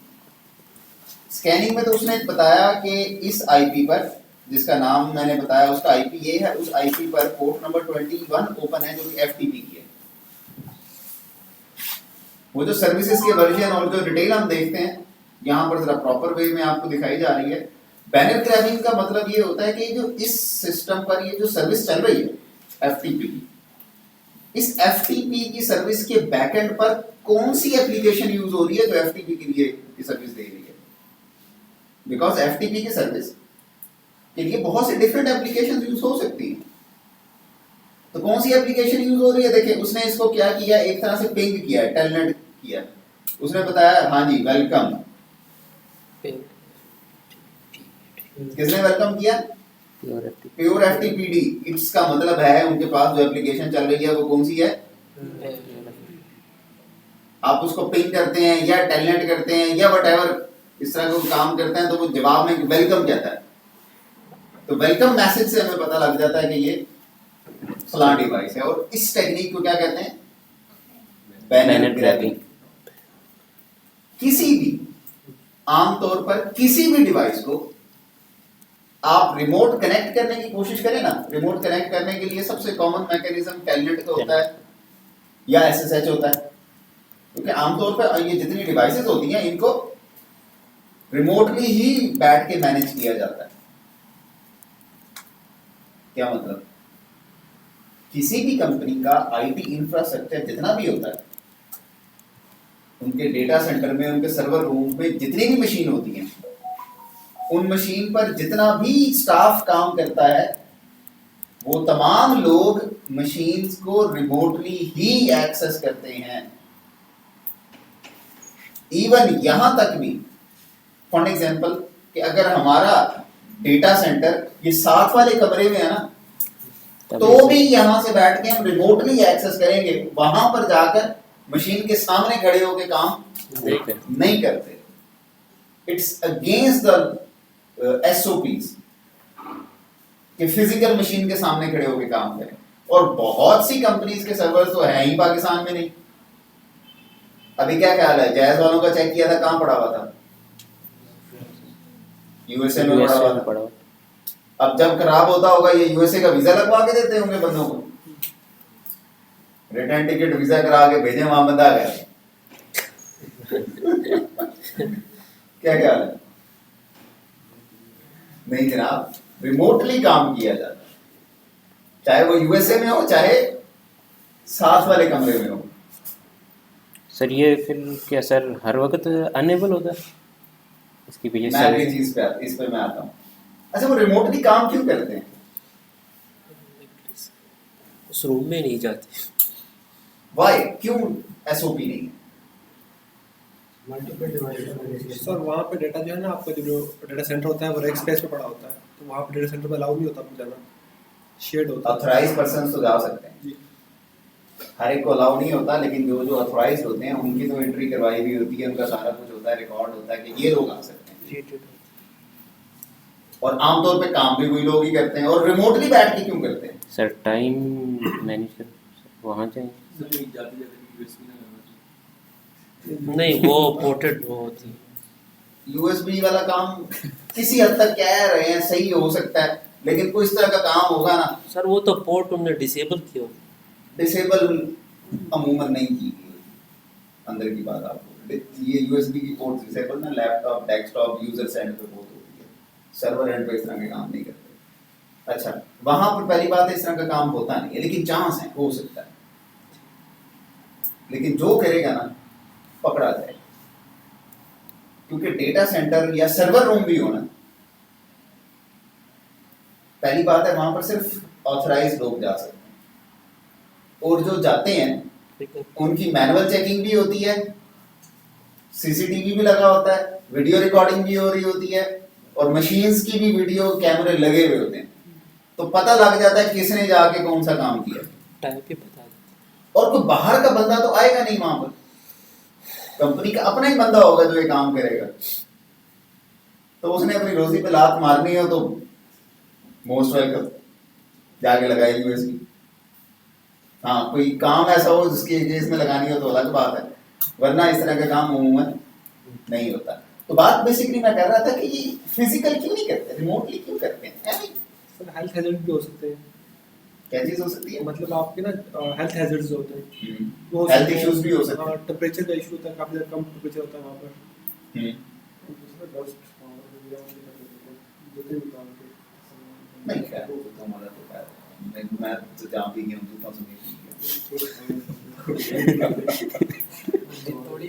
Speaker 1: स्कैनिंग में तो उसने बताया कि इस आईपी पर जिसका नाम मैंने बताया, उसका आईपी ये है, उस आईपी पर पोर्ट नंबर 21 ओपन है जो कि एफटीपी की है। वो जो सर्विसेज के वर्जन और जो डिटेल हम देखते हैं यहाँ पर जरा प्रॉपर वे में आपको दिखाई जा रही है। बैनर ग्रैबिंग का मतलब ये होता है कि जो इस सिस्टम पर ये जो सर्विस चल रही है एफटीपी की, इस एफटीपी की सर्विस के बैकएंड पर कौन सी एप्लीकेशन यूज हो रही है जो एफटीपी के लिए ये सर्विस दे रही है। बिकॉज एफटीपी की सर्विस के लिए बहुत से डिफरेंट एप्लीकेशन यूज हो सकती हैं। तो कौन सी एप्लीकेशन यूज हो रही है, देखिए उसने इसको क्या किया, एक तरह से पिंग किया है, टेलनेट किया। उसने बताया हाँ जी वेलकम, किसने वेलकम किया, प्योर एफटीपीडी। इसका मतलब है उनके पास जो एप्लीकेशन चल रही है वो कौन सी है, आप उसको पिंग करते हैं या टेलनेट करते हैं या व्हाटएवर इस तरह का काम करते हैं तो वो जवाब में वेलकम कहता है। तो वेलकम मैसेज से हमें पता लग जाता है कि ये फलां डिवाइस है। और इस टेक्निक को क्या कहते हैं, बैनर ग्रैबिंग। किसी भी आमतौर पर किसी भी डिवाइस को आप रिमोट कनेक्ट करने की कोशिश करें ना, रिमोट कनेक्ट करने के लिए सबसे कॉमन मैकेनिज्म टेलनेट का होता है या एसएसएच होता है। क्योंकि आमतौर पर ये जितनी डिवाइसेस होती हैं इनको रिमोटली ही बैठ के मैनेज किया जाता है। क्या मतलब, किसी भी कंपनी का आईटी इंफ्रास्ट्रक्चर जितना भी होता है, उनके डेटा सेंटर में, उनके सर्वर रूम में जितनी भी मशीन होती हैं, उन मशीन पर जितना भी स्टाफ काम करता है वो तमाम लोग मशीन्स को रिमोटली ही एक्सेस करते हैं। इवन यहां तक भी, फॉर एग्जांपल, कि अगर हमारा डेटा सेंटर ये साथ वाले कमरे में है ना, तो भी यहां से बैठ के हम रिमोटली एक्सेस करेंगे, वहां पर जाकर मशीन के सामने खड़े होकर काम नहीं करते। इट्स अगेंस्ट द एसओपीज कि फिजिकल मशीन के सामने खड़े होकर काम करें। और बहुत सी कंपनीज के सर्वर्स तो है ही पाकिस्तान में नहीं। अभी क्या ख्याल है, जायज वालों का चेक किया था, कहां पड़ा हुआ था, यूएसए में पड़ा हुआ था। अब जब खराब होता होगा ये यूएसए का वीजा लगवा के देते होंगे बंदों को, रिटर्न टिकट वीजा करा के भेजे, वहां बंदा गया। क्या ख्याल है, नहीं जनाब, रिमोटली काम किया जाता है, चाहे वो यूएसए में हो चाहे साथ वाले कमरे में हो।
Speaker 2: सर ये फिर क्या सर हर वक्त अनेबल होता है इसकी वजह से?
Speaker 1: मैं चीज पे इस पे मैं आता हूँ। अच्छा, वो रिमोटली काम क्यों करते हैं,
Speaker 3: उस रूम में नहीं जाते,
Speaker 1: वाई, क्यों एसओपी नहीं है?
Speaker 8: सर वहाँ पे डेटा जो है ना, आपका जो डेटा सेंटर होता है वो रेक स्पेस पे पड़ा होता है, तो वहाँ पे डेटा सेंटर में अलाउ नहीं होता आपको जाना, शेड होता है।
Speaker 1: ऑथराइज पर्सन तो जा सकते हैं, हर एक को अलाउ नहीं होता, लेकिन जो जो ऑथराइज होते हैं उनकी तो एंट्री करवाई हुई होती है, उनका सारा कुछ होता है, रिकॉर्ड होता है कि ये लोग आ सकते हैं। और आमतौर पे काम भी वही लोग ही करते हैं। और रिमोटली बैठ के क्यों करते हैं
Speaker 2: सर? टाइम मैनेज कर वहाँ जाएंगे
Speaker 4: जाते जाते यूएसबी ना लगाना।
Speaker 3: नहीं वो पोर्टेड वो होती है।
Speaker 1: यूएसबी वाला काम किसी हद तक कह रहे हैं सही हो सकता है, लेकिन कोई इस तरह का काम होगा ना,
Speaker 3: सर वो तो पोर्ट उन्होंने डिसेबल किया होता।
Speaker 1: डिसेबल अमूमन नहीं की गई। अंदर की बात आपको, ये यूएसबी की पोर्ट डिसेबल ना लैपटॉप, डेस्कटॉप, यूजर सेंड पे बहुत होती है, सर्वर एंड पे इस तरह के काम नहीं करते। अच्छा, वहां पर पहली बात है इस तरह का काम होता नहीं है, लेकिन चांस है, हो सकता है। लेकिन जो करेगा ना पकड़ा जाएगा, क्योंकि डेटा सेंटर या सर्वर रूम भी होना, पहली बात है वहां पर सिर्फ ऑथराइज्ड लोग जा सकते हैं, और जो जाते हैं उनकी मैनुअल चेकिंग भी होती है, सीसीटीवी भी लगा होता है, वीडियो रिकॉर्डिंग भी हो रही होती है, और मशीन्स की भी वीडियो कैमरे लगे हुए होते हैं, तो पता लग जाता है किसने जाके कौन सा काम किया,
Speaker 3: टाइम पे बता देते।
Speaker 1: और कोई बाहर का बंदा तो आएगा नहीं वहां पर, कंपनी का अपना ही बंदा होगा जो ये काम करेगा। तो उसने अपनी रोजी पे लात मारनी हो तो मोस्ट वेलकम, जाके लगाई यूएसबी। हाँ, कोई काम ऐसा हो जिसकी केस में लगानी हो तो अलग बात है, वरना इस तरह का काम अमूमन नहीं होता। तो बात बेसिकली मैं कर रहा था कि ये फिजिकल क्यों नहीं करते, रिमोटली क्यों करते हैं? I mean,
Speaker 8: sir health hazard भी हो सकते हैं,
Speaker 1: क्या चीज हो सकती है?
Speaker 8: मतलब आपके ना हेल्थ हैजर्ड्स होते हैं, वो
Speaker 1: हेल्थ इश्यूज भी हो सकते हैं।
Speaker 8: टेम्परेचर का इशू होता है, काफी ज्यादा कम टेम्परेचर होता है वहाँ पर,
Speaker 1: हम्म। नहीं खैर वो तो हमारा तो खैर मैं तो जहाँ भी गया हूँ 2008
Speaker 7: थोड़ी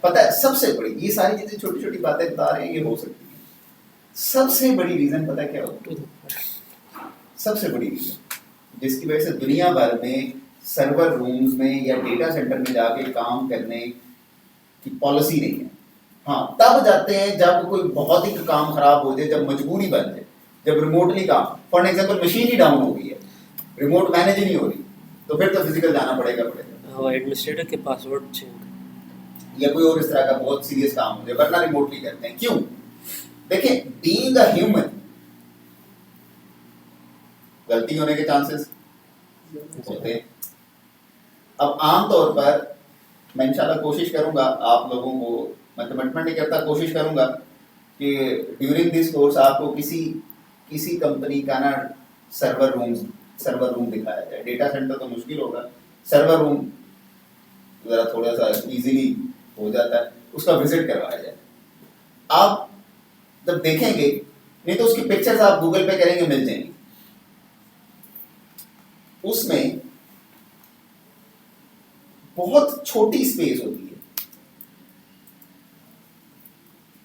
Speaker 1: पता है सबसे बड़ी ये सारी चीजें छोटी छोटी बातें बता रहे हैं ये हो सकती है, सबसे बड़ी रीजन पता है क्या होता है? सबसे बड़ी रीजन जिसकी वजह से दुनिया भर में सर्वर रूम्स में या डेटा सेंटर में जाके काम करने की पॉलिसी नहीं है। हाँ तब जाते हैं जब कोई बहुत ही काम खराब हो जाए, जब मजबूरी बन जाए, जब रिमोटली काम, for example machine he down हो गई है, रिमोट मैनेज नहीं हो रही, तो फिर तो फिजिकल जाना पड़ेगा।
Speaker 3: वो एडमिनिस्ट्रेटर के पासवर्ड चेंज
Speaker 1: या कोई और इस तरह का बहुत सीरियस काम हो जाए, वरना रिमोटली करते हैं। क्यों? देखें, बीइंग अ ह्यूमन गलती होने के चांसेस होते हैं। अब आमतौर पर मैं इंशाल्लाह कोशिश करूंगा आप लोगों को, मैं कमिटमेंट नहीं करता, कोशिश करूंगा कि ड्यूरिंग दिस कोर्स आपको किसी कंपनी का ना सर्वर रूम दिखाया जाए। डेटा सेंटर तो मुश्किल होगा, सर्वर रूम जरा थोड़ा सा इजीली हो जाता है, उसका विजिट करवाया जाए। आप जब देखेंगे, नहीं तो उसकी पिक्चर्स आप गूगल पे करेंगे मिल जाएंगी, उसमें बहुत छोटी स्पेस होती है,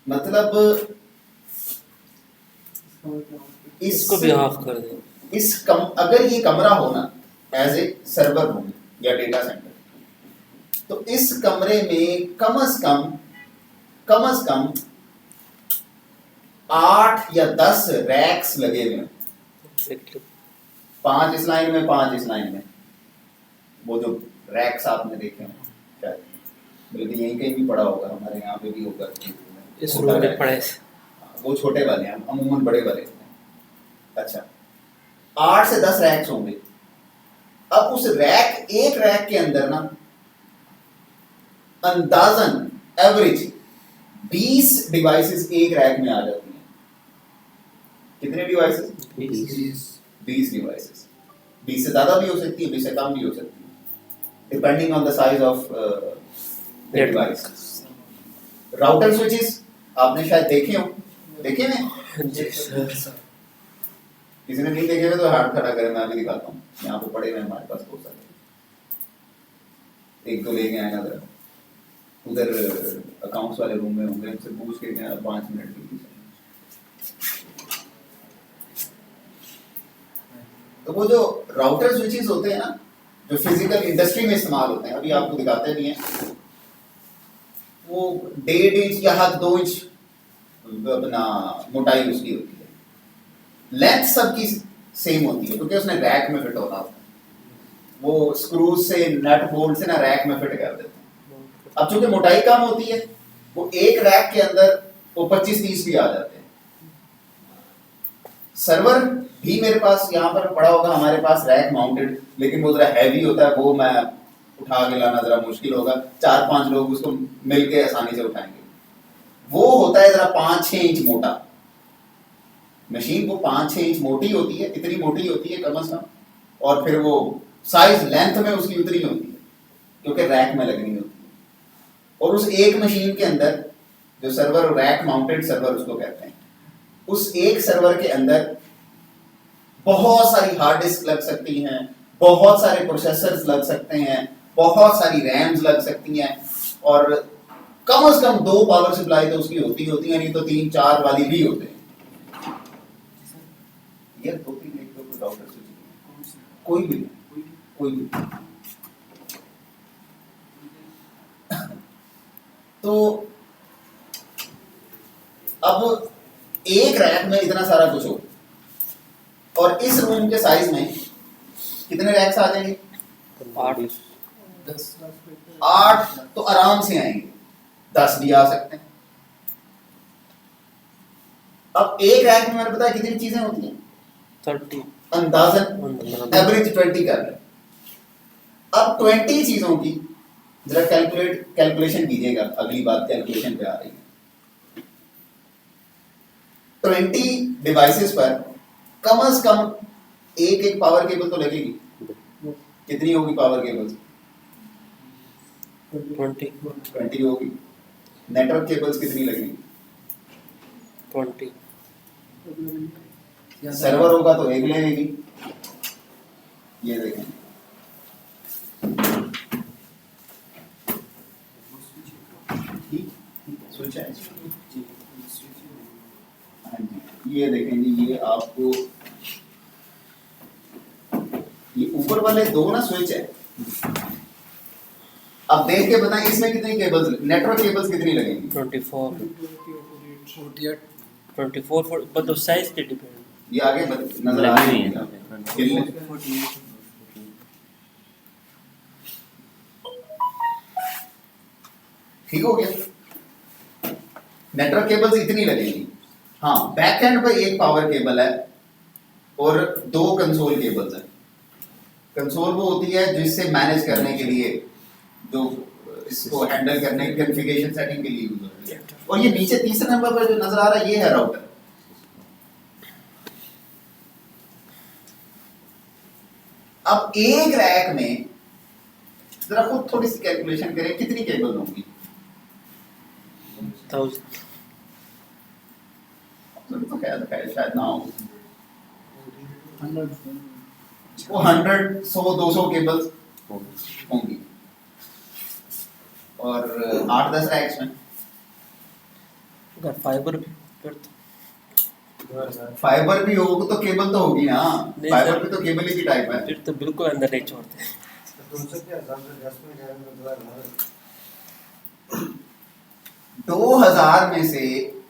Speaker 1: मतलब
Speaker 3: इसको भी ऑफ कर दे।
Speaker 1: अगर ये कमरा हो ना एज ए सर्वर रूम या डेटा सेंटर, तो इस कमरे में कम से कम 8 या 10 रैक्स लगे हुए हैं, 5 इस लाइन में 5 इस लाइन में। वो जो रैक्स आपने देखे हैं शायद, बल्कि यहीं कहीं भी पड़ा होगा, हमारे यहाँ पे भी होगा
Speaker 3: इस रूम में पड़े,
Speaker 1: वो छोटे वाले हैं, अमूमन बड़े वाले हैं। अच्छा, 8 से 10 रैक्स होंगे। अब उस एक रैक के अंदर ना अंदाजन एवरेज 20 डिवाइसेस एक रैक में आ जाती हैं। कितने डिवाइसेस? 20 डिवाइसेस। 20 से ज्यादा भी हो सकती है, 20 से कम भी हो सकती है, depending on the size of the device. Router switches आपने शायद देखे हैं? किसी ने नहीं देखे तो हाथ खड़ा करें, मैं अभी दिखाता हूँ। यहाँ पे पड़े हुए हमारे पास बहुत सारे, एक दो लेके आए ना जरा, उधर अकाउंट्स वाले रूम में होंगे, उनसे पूछ के 5 मिनट के लिए। तो वो जो राउटर स्विचेस होते हैं ना, जो फिजिकल इंडस्ट्री में इस्तेमाल होते हैं, अभी आपको दिखाते नहीं है, वो 1.5 इंच या 2 इंच अपना मोटाई उसकी होती है, लेंथ सबकी सेम होती है, क्योंकि उसने रैक में फिट होना होता है। वो स्क्रूज से, नट बोल्ट से ना रैक में फिट कर देते हैं। अब चूंकि मोटाई कम होती है, वो एक रैक के अंदर वो 25-30 भी आ जाते हैं। सर्वर भी मेरे पास यहाँ पर पड़ा होगा, हमारे पास रैक माउंटेड, लेकिन वो जरा हैवी होता है, वो मैं उठा के लाना जरा मुश्किल होगा, 4-5 लोग उसको मिलके आसानी से उठाएंगे। वो होता है जरा 5-6 इंच मोटा, मशीन वो 5-6 इंच मोटी होती है, इतनी मोटी होती है कम से कम, और फिर वो साइज लेंथ में उसकी उतनी होती है, क्योंकि रैक में लगनी होती है। और उस एक मशीन के अंदर जो सर्वर, रैक माउंटेड सर्वर उसको कहते हैं, उस एक सर्वर के अंदर बहुत सारी हार्ड डिस्क लग सकती हैं, बहुत सारे प्रोसेसर्स लग सकते हैं, बहुत सारी रैम्स लग सकती हैं, और कम से कम 2 पावर सप्लाई तो उसकी होती है, नहीं तो 3-4 वाली भी होते हैं। ये 2-3 एक तो राउटर स्विच, कोई भी। तो अब एक रैक में इतना सारा कुछ हो, और इस रूम के साइज में कितने रैक्स आ जाएंगे? 8 तो आराम से आएंगे, 10 भी आ सकते हैं। अब एक रैक में मैंने बताया कितनी चीजें होती हैं?
Speaker 3: 30
Speaker 1: अंदाजन एवरेज 20 कर रहे हैं। अब 20 चीजों की जरा कैलकुलेशन कीजिएगा, अगली बात कैलकुलेशन पे आ रही है। 20 डिवाइसेस पर कम से कम एक पावर केबल तो लगेगी। कितनी होगी पावर केबल्स? 20 होगी। नेटवर्क केबल्स कितनी लगेगी?
Speaker 3: 20
Speaker 1: सर्वर होगा तो एक लगेगी। ये देखें, स्विच है। हाँ जी, ये देखें जी, ये आपको ये ऊपर वाले दो ना स्विच है। अब देख के बताएं इसमें कितनी केबल्स, नेटवर्क केबल्स कितनी लगेंगी?
Speaker 3: 24 but the size पे डिपेंड।
Speaker 1: ये आगे नजर आ रही है हिलने। ठीक हो गया। नेटवर्क केबल्स इतनी लगेंगी। हाँ, बैक एंड पे एक पावर केबल है और 2 कंसोल केबल्स हैं। कंसोल वो होती है जिससे मैनेज करने के लिए, जो इसको हैंडल करने की कॉन्फ़िगरेशन सेटिंग के लिए यूज होती है। और ये नीचे तीसरे नंबर पर जो नजर आ रहा है ये है राउटर। अब एक रैक में जरा खुद थोड़ी सी कैलकुलेशन करें कितनी केबल होंगी?
Speaker 3: 1000
Speaker 1: तो खैर शायद ना हो। वो 100, 100, 200 केबल्स होंगी। और 8-10 रैक्स में
Speaker 3: अगर फाइबर फिर
Speaker 1: फाइबर भी होगा तो केबल तो होगी ना।
Speaker 3: नहीं
Speaker 1: फाइबर
Speaker 3: सर।
Speaker 1: भी तो केबल ही की टाइप है।
Speaker 3: फिर तो बिल्कुल अंदर नहीं छोड़ते।
Speaker 1: 2000 में से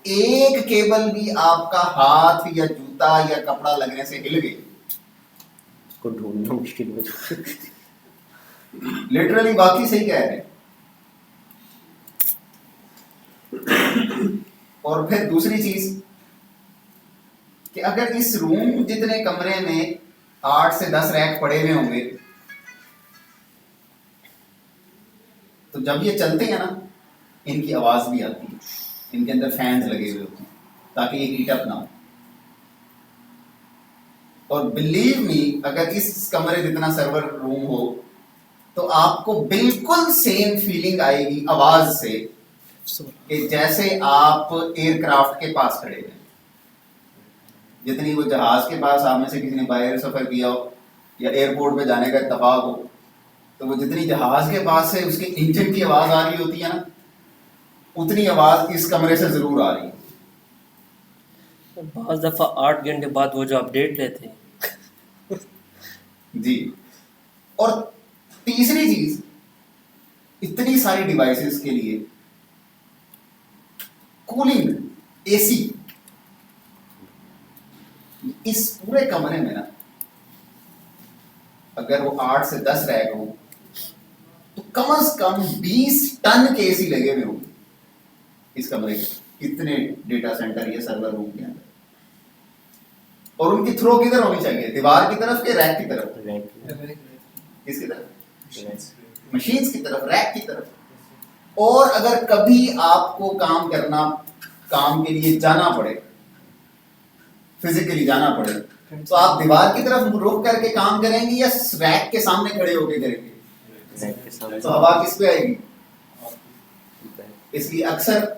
Speaker 1: एक केबल भी आपका हाथ या जूता या कपड़ा लगने से हिल गई,
Speaker 2: उसको ढूंढना मुश्किल हो जाता है।
Speaker 1: लिटरली वाकई सही कह रहे हैं। और फिर दूसरी चीज कि अगर इस रूम जितने कमरे में 8 से 10 रैक पड़े हुए होंगे तो जब ये चलते हैं ना इनकी आवाज भी आती है। इनके अंदर फैंस लगे हुए होते हैं ताकि ये हीट अप ना हो। और बिलीव मी, अगर इस कमरे जितना सर्वर रूम हो तो आपको बिल्कुल सेम फीलिंग आएगी आवाज से कि जैसे आप एयरक्राफ्ट के पास खड़े हैं। जितनी वो जहाज के पास आप में से किसी ने बाहर सफर किया हो या एयरपोर्ट पे जाने का इत्तेफाक हो तो वो जितनी जहाज के पास से उसके इंजन की आवाज आ रही होती है ना, उतनी आवाज इस कमरे से जरूर आ रही है।
Speaker 3: बहुत दफा 8 घंटे बाद वो जो अपडेट लेते हैं।
Speaker 1: जी। और तीसरी चीज, इतनी सारी डिवाइसेस के लिए कूलिंग, एसी इस पूरे कमरे में ना अगर वो 8 से 10 रैक हो तो कम से कम 20 टन के एसी लगे हुए होंगे इस कमरे के, इतने डेटा सेंटर या सर्वर रूम के अंदर। और उनकी थ्रो किधर होनी चाहिए? दीवार की तरफ के रैक की तरफ? किसकी तरफ? मशीन्स की तरफ, रैक की तरफ। और अगर कभी आपको काम के लिए जाना पड़े, फिजिकली जाना पड़े, तो आप दीवार की तरफ रुख करके काम करेंगे या रैक के सामने खड़े होकर करेंगे? तो हवा किस पे आएगी? इसलिए अक्सर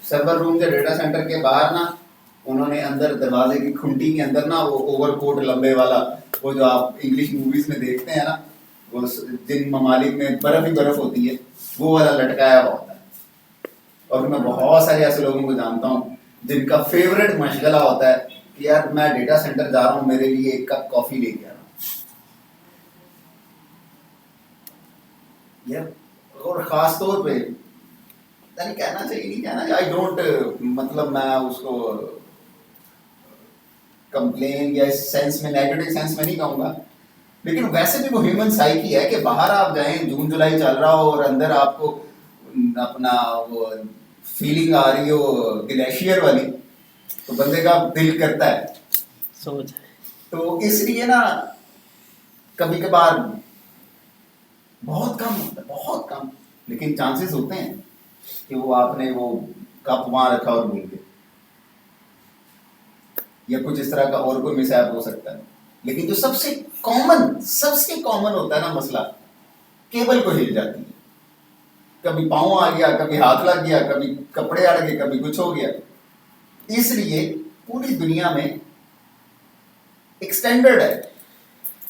Speaker 1: सर्वर रूम के डेटा सेंटर के बाहर ना उन्होंने अंदर दरवाजे की खुंटी के अंदर ना वो ओवरकोट लंबे वाला, वो जो आप इंग्लिश मूवीज में देखते हैं ना, वो जिन ममालिक में बर्फ ही बर्फ होती है वो वाला लटकाया हुआ होता है। और मैं बहुत सारे ऐसे लोगों को जानता हूँ जिनका फेवरेट मशगला होता है कि यार मैं डेटा सेंटर जा रहा हूँ, मेरे लिए एक कप कॉफी लेके आ रहा हूँ यार। और खास तौर पे नहीं कहना चाहिए, नहीं कहना, आई डोंट, मतलब मैं उसको कंप्लेन या इस सेंस में, नेगेटिव सेंस में नहीं कहूँगा, लेकिन वैसे भी वो ह्यूमन साइकी है कि बाहर आप जाएं, जून जुलाई चल रहा हो और अंदर आपको अपना वो फीलिंग आ रही हो ग्लेशियर वाली, तो बंदे का दिल करता है
Speaker 3: सोच।
Speaker 1: तो इसलिए ना कभी कभार बहुत कम होता है, बहुत कम, लेकिन चांसेस होते हैं कि वो आपने वो कप वहां रखा और भूल गए। या कुछ इस तरह का और कोई मिसहैप हो सकता है, लेकिन जो सबसे कॉमन होता है ना मसला, केबल को हिल जाती है, कभी पाँव आ गया, कभी हाथ लग गया, कभी कपड़े अड़ गए, कभी कुछ हो गया। इसलिए पूरी दुनिया में एक स्टैंडर्ड है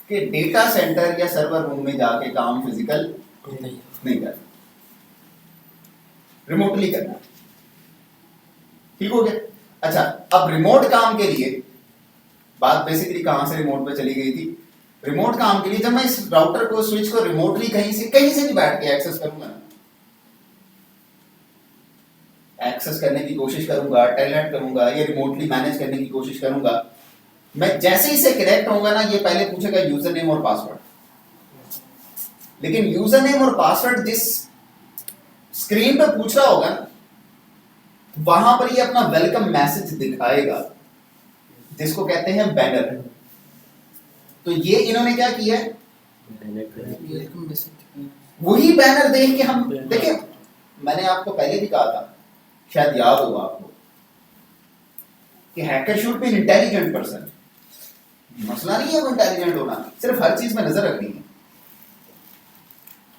Speaker 1: कि डेटा सेंटर या सर्वर रूम में जाके काम फिजिकल नहीं करना, रिमोटली करना। ठीक हो गया? अच्छा, अब रिमोट काम के लिए बात बेसिकली कहां से रिमोट पे चली गई थी? रिमोट काम के लिए जब मैं इस राउटर को, स्विच को रिमोटली कहीं से भी बैठ के एक्सेस करूंगा ना, एक्सेस करने की कोशिश करूंगा, टेलनेट करूंगा, या रिमोटली मैनेज करने की कोशिश करूंगा, मैं जैसे ही से कनेक्ट होऊंगा ना, ये पहले पूछेगा यूजर नेम और पासवर्ड। लेकिन यूजर नेम और पासवर्ड जिस स्क्रीन पे पूछ रहा होगा ना, वहां पर ये अपना वेलकम मैसेज दिखाएगा, जिसको कहते हैं बैनर। तो ये इन्होंने क्या किया है,
Speaker 7: वेलकम मैसेज
Speaker 1: वही बैनर देख के हम देखिए, मैंने आपको पहले भी कहा था, शायद याद होगा आपको, कि hacker should be intelligent person. मसला नहीं है वो इंटेलिजेंट होना, सिर्फ हर चीज में नजर रखनी है।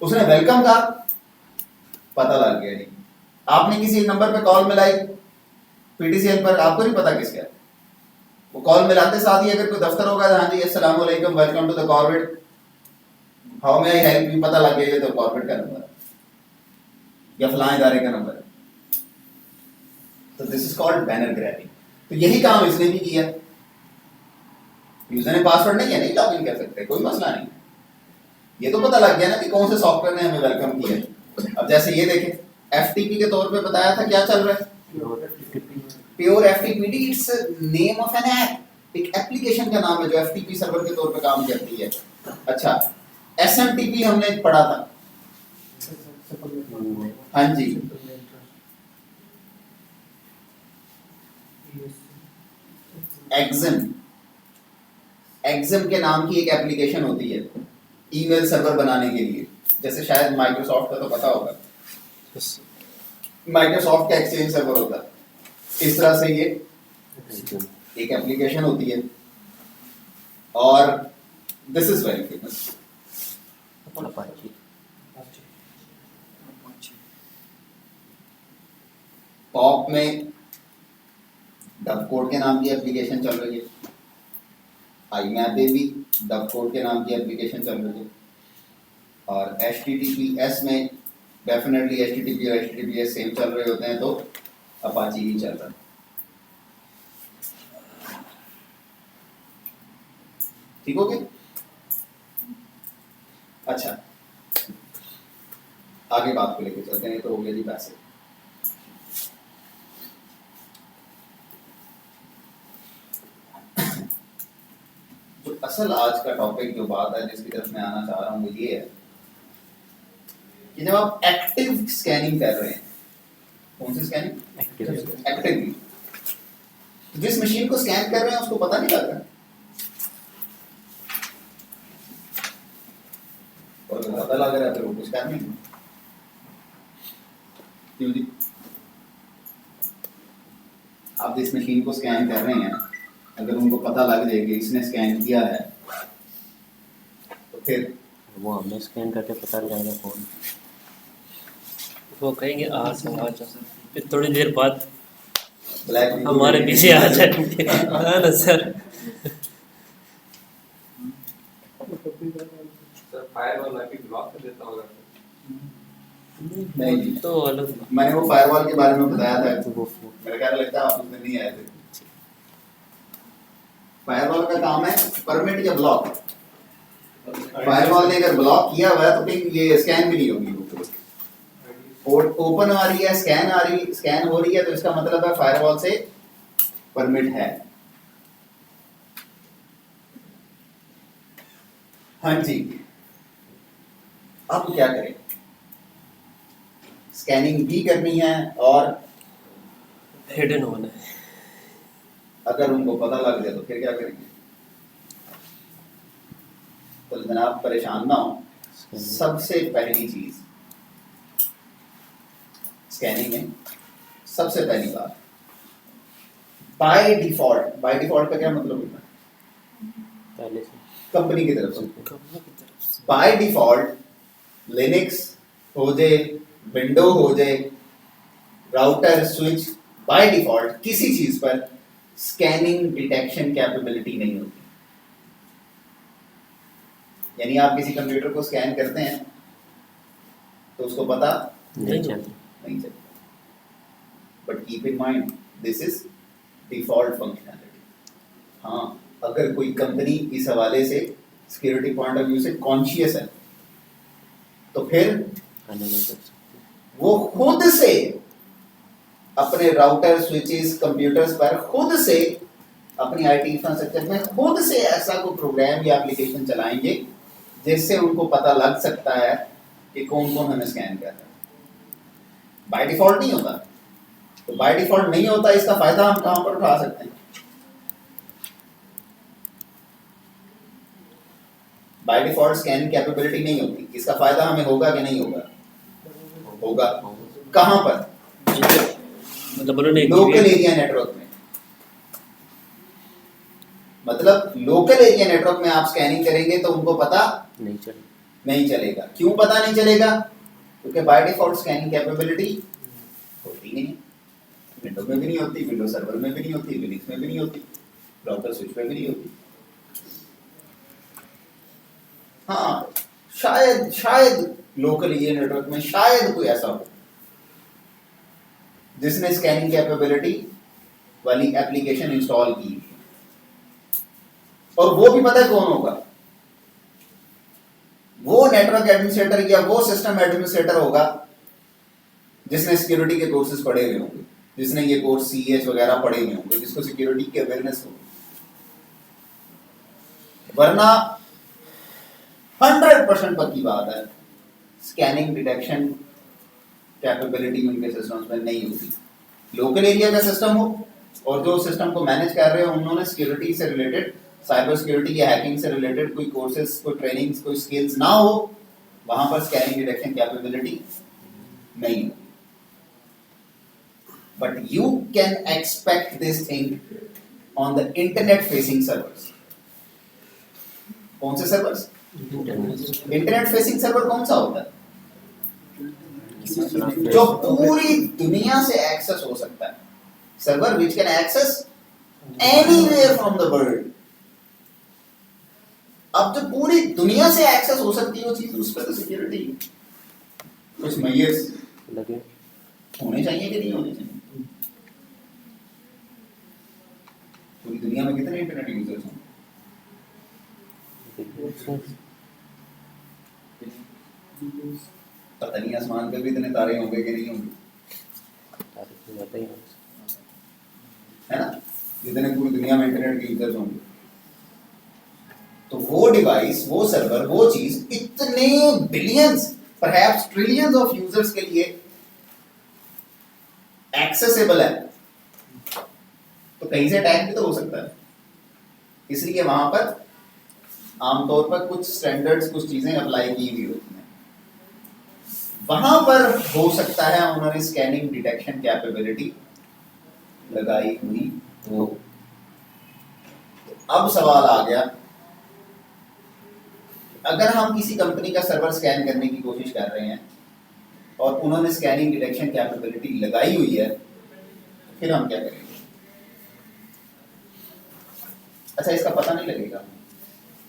Speaker 1: उसने वेलकम कहा, पता लग गया जी। आपने किसी नंबर पे कॉल मिलाई पीटीसीएल पर, आपको नहीं पता किसका है, वो कॉल मिलाते साथ ही अगर कोई दफ्तर होगा, हाँ जी अस्सलाम वालेकुम, welcome to the corporate, how may I help you, पता लग गया ये तो कॉर्पोरेट का नंबर है या फलां इदारे का नंबर है। तो this is called banner grabbing. तो यही काम इसने भी किया। यूजर ने पासवर्ड नहीं है, नहीं लॉग इन कर सकते, कोई मसला नहीं। ये तो पता लग गया ना कि कौन से सॉफ्टवेयर ने हमें वेलकम किया। अब जैसे ये देखें, एफटीपी के तौर पे बताया था, क्या चल रहा है? Pure FTP, it's name of an app, एक एप्लीकेशन का नाम है जो एफटीपी सर्वर के तौर पे काम करती है। अच्छा, एसएमटीपी हमने पढ़ा था, हाँ जी, एक्सिम, एक्सिम के नाम की एक एप्लीकेशन होती है ईमेल सर्वर बनाने के लिए, जैसे शायद माइक्रोसॉफ्ट का तो पता होगा, माइक्रोसॉफ्ट का एक्सचेंज सर्वर होता है, इस तरह से ये एक एप्लीकेशन होती है। और this is very famous, pop में डव कोड के नाम की एप्लीकेशन चल रही है, आईमैप में भी डव कोड के नाम की एप्लीकेशन चल रही है, और HTTPS में डेफिनेटली HTTP और HTTPS सेम चल रहे होते हैं, तो अपाची ही चल रहा है। ठीक हो गया? अच्छा, आगे बात को लेके चलते हैं। तो हो गया जी पैसे। जो असल आज का टॉपिक, जो बात है जिसकी तरफ मैं आना चाह रहा हूँ, वो ये है कि जब आप एक्टिव स्कैनिंग कर रहे हैं, कौन सी स्कैनिंग? एक्टिवली, जिस मशीन को स्कैन कर रहे हैं उसको पता नहीं लग रहा, और अगर पता लग रहा है तो वो कुछ कर नहीं। क्यों जी? आप जिस मशीन को स्कैन कर रहे हैं, अगर उनको पता लग जाए कि इसने स्कैन किया है, तो फिर
Speaker 2: वो हमें स्कैन करके पता लगाएगा कौन।
Speaker 3: वो कहेंगे आ जा, फिर थोड़ी देर बाद
Speaker 1: ब्लैक
Speaker 3: हमारे पीछे आ जाएंगे। हाँ ना सर।
Speaker 4: फायरवॉल आके ब्लॉक कर देता होगा।
Speaker 1: नहीं जी,
Speaker 3: तो अलग
Speaker 1: मैंने वो फायरवॉल के बारे में बताया था, मेरा ख्याल लगता है आप उसमें नहीं आए थे। फायरवॉल का काम है परमिट या ब्लॉक। फायरवॉल ने अगर ब्लॉक किया हुआ है तो फिर ये स्कैन भी नहीं होगी। ओपन आ रही है, स्कैन हो रही है, तो इसका मतलब है फायरवॉल से परमिट है। हाँ जी, अब क्या करें? स्कैनिंग भी करनी है, और
Speaker 3: हिडन होना है।
Speaker 1: अगर उनको पता लग जाए तो फिर क्या करेंगे? तो जनाब परेशान ना हो, सबसे पहली चीज स्कैनिंग में, सबसे पहली बात बाय डिफॉल्ट का क्या मतलब होता है?
Speaker 2: पहले से
Speaker 1: कंपनी की तरफ से
Speaker 3: कंपनी की तरफ से
Speaker 1: बाय डिफॉल्ट लिनक्स हो जाए, विंडो हो जाए, राउटर स्विच, बाय डिफॉल्ट किसी चीज पर स्कैनिंग डिटेक्शन कैपेबिलिटी नहीं होती। यानी आप किसी कंप्यूटर को स्कैन करते हैं तो उसको पता
Speaker 2: नहीं चलता।
Speaker 1: नहीं चलता। But keep in mind this is default functionality. हाँ, अगर कोई कंपनी इस हवाले से सिक्योरिटी पॉइंट ऑफ व्यू से कॉन्शियस है तो फिर
Speaker 2: आने नहीं कर सकते।
Speaker 1: वो खुद से अपने राउटर स्विचेस कंप्यूटर्स पर खुद से अपनी आईटी इंफ्रास्ट्रक्चर में खुद से ऐसा कोई प्रोग्राम या एप्लीकेशन चलाएंगे जिससे उनको पता लग सकता है कि कौन कौन हमें स्कैन कर रहा है। बाय डिफॉल्ट नहीं होता। तो बाय डिफॉल्ट नहीं होता, इसका फायदा हम कहां पर उठा सकते हैं? बाय डिफॉल्ट स्कैनिंग कैपेबिलिटी नहीं होती, इसका फायदा हमें होगा कि नहीं होगा? होगा। कहां पर?
Speaker 3: मतलब उन्होंने
Speaker 1: लोकल एरिया नेटवर्क में। मतलब लोकल एरिया नेटवर्क में आप स्कैनिंग करेंगे तो उनको पता
Speaker 2: नहीं चले।
Speaker 1: नहीं चलेगा। क्यों पता नहीं चलेगा? क्योंकि बाय डिफॉल्ट स्कैनिंग कैपेबिलिटी होती नहीं है। विंडो में भी नहीं होती, विंडो सर्वर में भी नहीं होती, लिनक्स में भी नहीं होती, राउटर स्विच में भी नहीं होती। हाँ, शायद लोकल एरिया नेटवर्क में शायद कोई ऐसा हो जिसने स्कैनिंग कैपेबिलिटी वाली एप्लीकेशन इंस्टॉल की है। और वो भी पता है कौन होगा? वो नेटवर्क एडमिनिस्ट्रेटर या वो सिस्टम एडमिनिस्ट्रेटर होगा जिसने सिक्योरिटी के कोर्सेज पढ़े हुए होंगे, जिसने ये कोर्स CH वगैरह पढ़े हुए होंगे, जिसको सिक्योरिटी की अवेयरनेस हो। वरना 100% पक्की बात है, स्कैनिंग डिटेक्शन कैपेबिलिटी उनके सिस्टम्स में नहीं होती। लोकल एरिया का सिस्टम हो और जो सिस्टम को मैनेज कर रहे हो उन्होंने सिक्योरिटी से रिलेटेड, साइबर सिक्योरिटी या हैकिंग से रिलेटेड कोई कोर्सेज, कोई ट्रेनिंग्स, कोई स्किल्स ना हो, वहां पर स्कैनिंग डिटेक्शन कैपेबिलिटी नहीं होती। But you can expect this thing on the internet facing servers. कौन से सर्वर्स? इंटरनेट फेसिंग सर्वर कौन सा होता है? जो पूरी दुनिया से एक्सेस हो सकता है। Server which can access anywhere from the world. अब जो पूरी दुनिया से एक्सेस हो सकती है वो चीज, उस पर तो सिक्योरिटी कुछ मेजर्स
Speaker 2: लगे
Speaker 1: होने चाहिए कि नहीं होने चाहिए? पूरी दुनिया में कितने इंटरनेट यूजर्स हैं? पता नहीं आसमान पे भी इतने तारे होंगे कि नहीं होंगे, है ना? जितने पूरी दुनिया में इंटरनेट के यूजर्स होंगे। तो वो डिवाइस, वो सर्वर, वो चीज इतने billions, perhaps trillions of users के लिए एक्सेसिबल है, तो कहीं से अटैक भी तो हो सकता है। इसलिए वहां पर आमतौर पर कुछ स्टैंडर्ड्स, कुछ चीजें अप्लाई की हुई होती हैं। वहां पर हो सकता है उन्होंने स्कैनिंग डिटेक्शन कैपेबिलिटी लगाई हुई हो। अब सवाल आ गया, अगर हम किसी कंपनी का सर्वर स्कैन करने की कोशिश कर रहे हैं और उन्होंने स्कैनिंग डिटेक्शन कैपेबिलिटी लगाई हुई है, फिर हम क्या करेंगे? अच्छा, इसका पता नहीं लगेगा,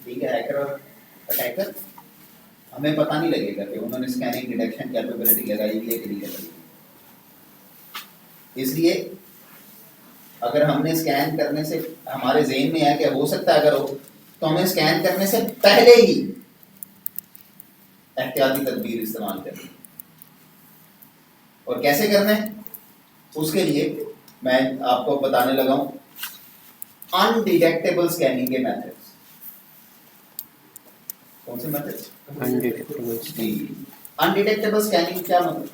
Speaker 1: ठीक है? हैकर और अटैकर, हमें पता नहीं लगेगा कि उन्होंने स्कैनिंग डिटेक्शन कैपेबिलिटी लगाई हुई है कि नहीं लगाई। इसलिए अगर हमने स्कैन करने से, हमारे ज़हन में है कि हो सकता है अगर हो, तो हमें स्कैन करने से पहले ही एहतियाती तदबीर इस्तेमाल करनी। और कैसे करना है उसके लिए मैं आपको बताने लगा हूं अनडिटेक्टेबल स्कैनिंग के मेथड्स। कौन से मेथड्स? अनडिटेक्टेबल स्कैनिंग क्या मतलब?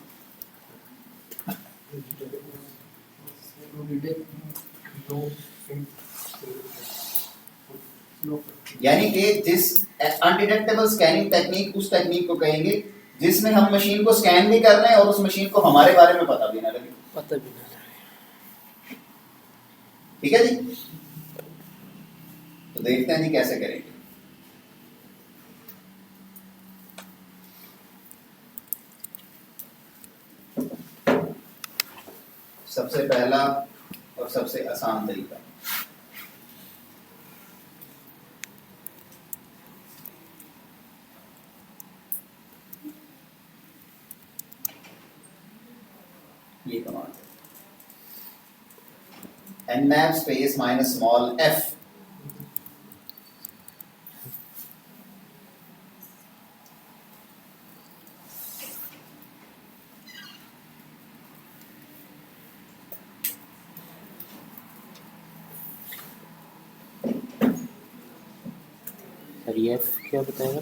Speaker 1: यानी कि जिस अनडिटेक्टेबल स्कैनिंग टेक्निक, उस टेक्निक को कहेंगे जिसमें हम मशीन को स्कैन भी कर रहे हैं और उस मशीन को हमारे बारे में पता भी ना लगे।
Speaker 3: पता भी ना लगे।
Speaker 1: ठीक है जी, तो देखते हैं जी कैसे करेंगे। सबसे पहला और सबसे आसान तरीका, ये command nmap space minus small f,
Speaker 2: sir ये क्या बताएगा?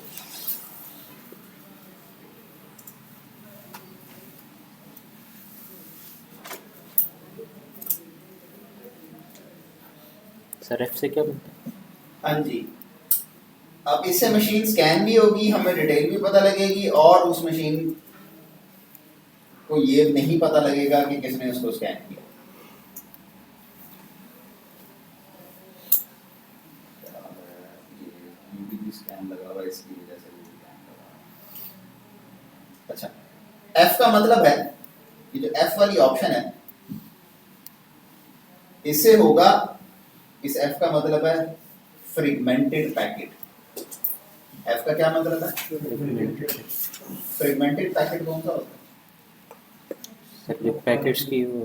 Speaker 2: सर एफ से क्या बनता है?
Speaker 1: हाँ जी, अब इससे मशीन स्कैन भी होगी, हमें डिटेल भी पता लगेगी, और उस मशीन को ये नहीं पता लगेगा कि किसने उसको स्कैन किया। स्कैन लगा हुआ इसकी वजह से वो स्कैन लगा। अच्छा, एफ का मतलब है, ये जो एफ वाली ऑप्शन है, इससे होगा, इस एफ का मतलब है फ्रेगमेंटेड पैकेट। एफ का क्या मतलब है? फ्रेगमेंटेड पैकेट कौन सा होता है?
Speaker 2: सर जो पैकेट्स की वो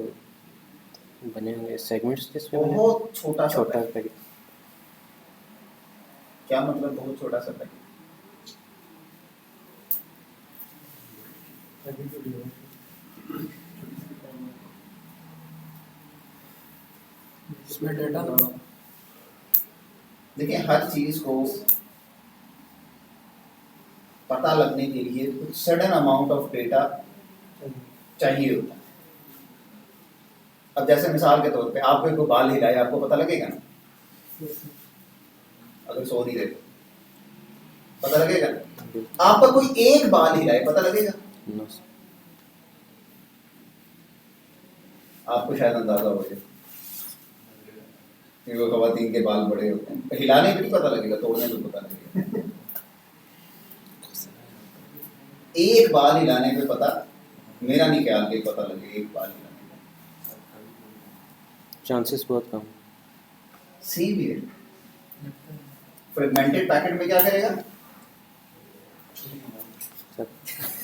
Speaker 2: बने हुए सेगमेंट्स जिसमें बने
Speaker 1: बहुत छोटा सा
Speaker 2: छोटा
Speaker 1: पैकेट।
Speaker 2: पैकेट।
Speaker 1: क्या मतलब बहुत छोटा सा पैकेट?
Speaker 7: इसमें डेटा
Speaker 1: देखिए, हर चीज को पता लगने के लिए कुछ सडन अमाउंट ऑफ डेटा चाहिए होता है। अब जैसे मिसाल के तौर पे आपको कोई बाल हिलाए, आपको पता लगेगा ना? अगर सो नहीं रहे तो पता लगेगा ना? आपका कोई एक बाल हिलाए, पता लगेगा?
Speaker 2: No sir.
Speaker 1: आपको शायद अंदाजा हो जाए कि वो खवातीन के बाल बड़े होते हैं, हिलाने पे नहीं पता लगेगा, तोड़ने पे पता लगेगा। एक बाल हिलाने पे पता, मेरा नहीं ख्याल कि पता लगे एक बाल हिलाने पे।
Speaker 2: चांसेस बहुत कम।
Speaker 1: सी भी है। फ्रेगमेंटेड पैकेट में क्या करेगा?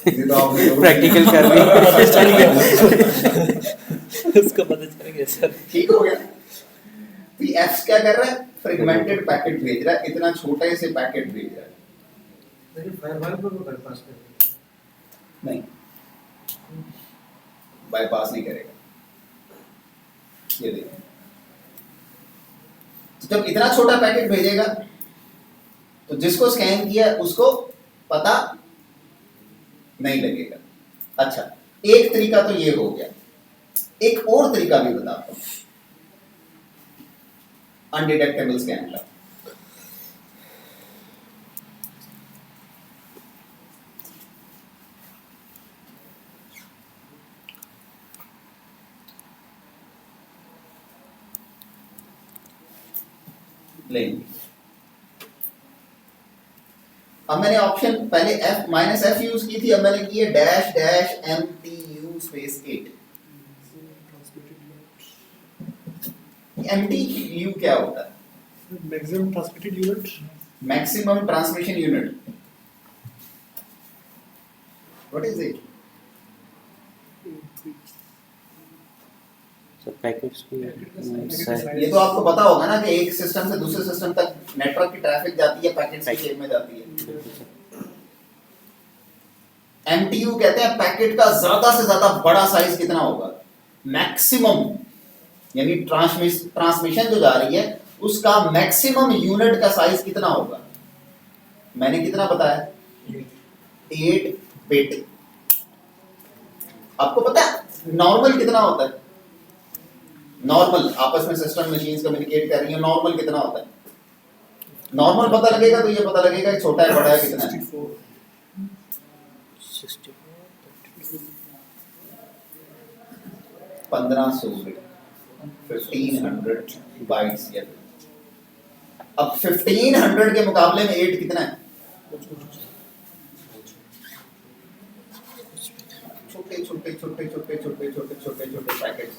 Speaker 1: ये तो आपने
Speaker 2: प्रैक्टिकल कर भी
Speaker 3: उसको पता चल गया सर।
Speaker 1: ठीक हो गया। तो एफ क्या कर रहा है? फ्रेगमेंटेड पैकेट भेज रहा है, इतना छोटे से पैकेट भेज रहा है।
Speaker 8: लेकिन फायरवॉल पर वो बाईपास कर
Speaker 1: नहीं, बाईपास नहीं करेगा। ये देखिए, जब इतना छोटा पैकेट भेजेगा तो जिसको स्कैन किया उसको पता नहीं लगेगा। अच्छा, एक तरीका तो ये हो गया, एक और तरीका भी बताता हूं अनडिटेक्टेबल स्कैन का। लेंगे, अब मैंने ऑप्शन पहले एफ माइनस एफ यूज की थी, अब मैंने की है dash dash M T U space 8। M T U क्या होता है?
Speaker 8: Maximum transmitted unit.
Speaker 1: Maximum transmission unit. What is it?
Speaker 2: Sir packets की
Speaker 1: ये तो आपको पता होगा ना कि एक सिस्टम से दूसरे सिस्टम तक नेटवर्क की ट्रैफिक जाती है, पैकेट्स की शेप में जाती है। एमटीयू कहते हैं पैकेट का ज्यादा से ज्यादा बड़ा साइज कितना होगा, मैक्सिमम, यानी ट्रांसमिशन जो जा रही है उसका मैक्सिमम यूनिट का साइज कितना होगा। मैंने कितना बताया? 8 बिट। आपको पता है नॉर्मल कितना होता है? नॉर्मल, आपस में सिस्टम मशीन्स कम्युनिकेट कर रही है, नॉर्मल कितना होता है? नॉर्मल पता लगेगा तो ये पता लगेगा कि छोटा है बड़ा है कितना है। 1500 बिट। 1500 बाइट्स या अब 1500 के मुकाबले में 8 कितना है? छोटे छोटे छोटे छोटे छोटे छोटे छोटे छोटे पैकेट्स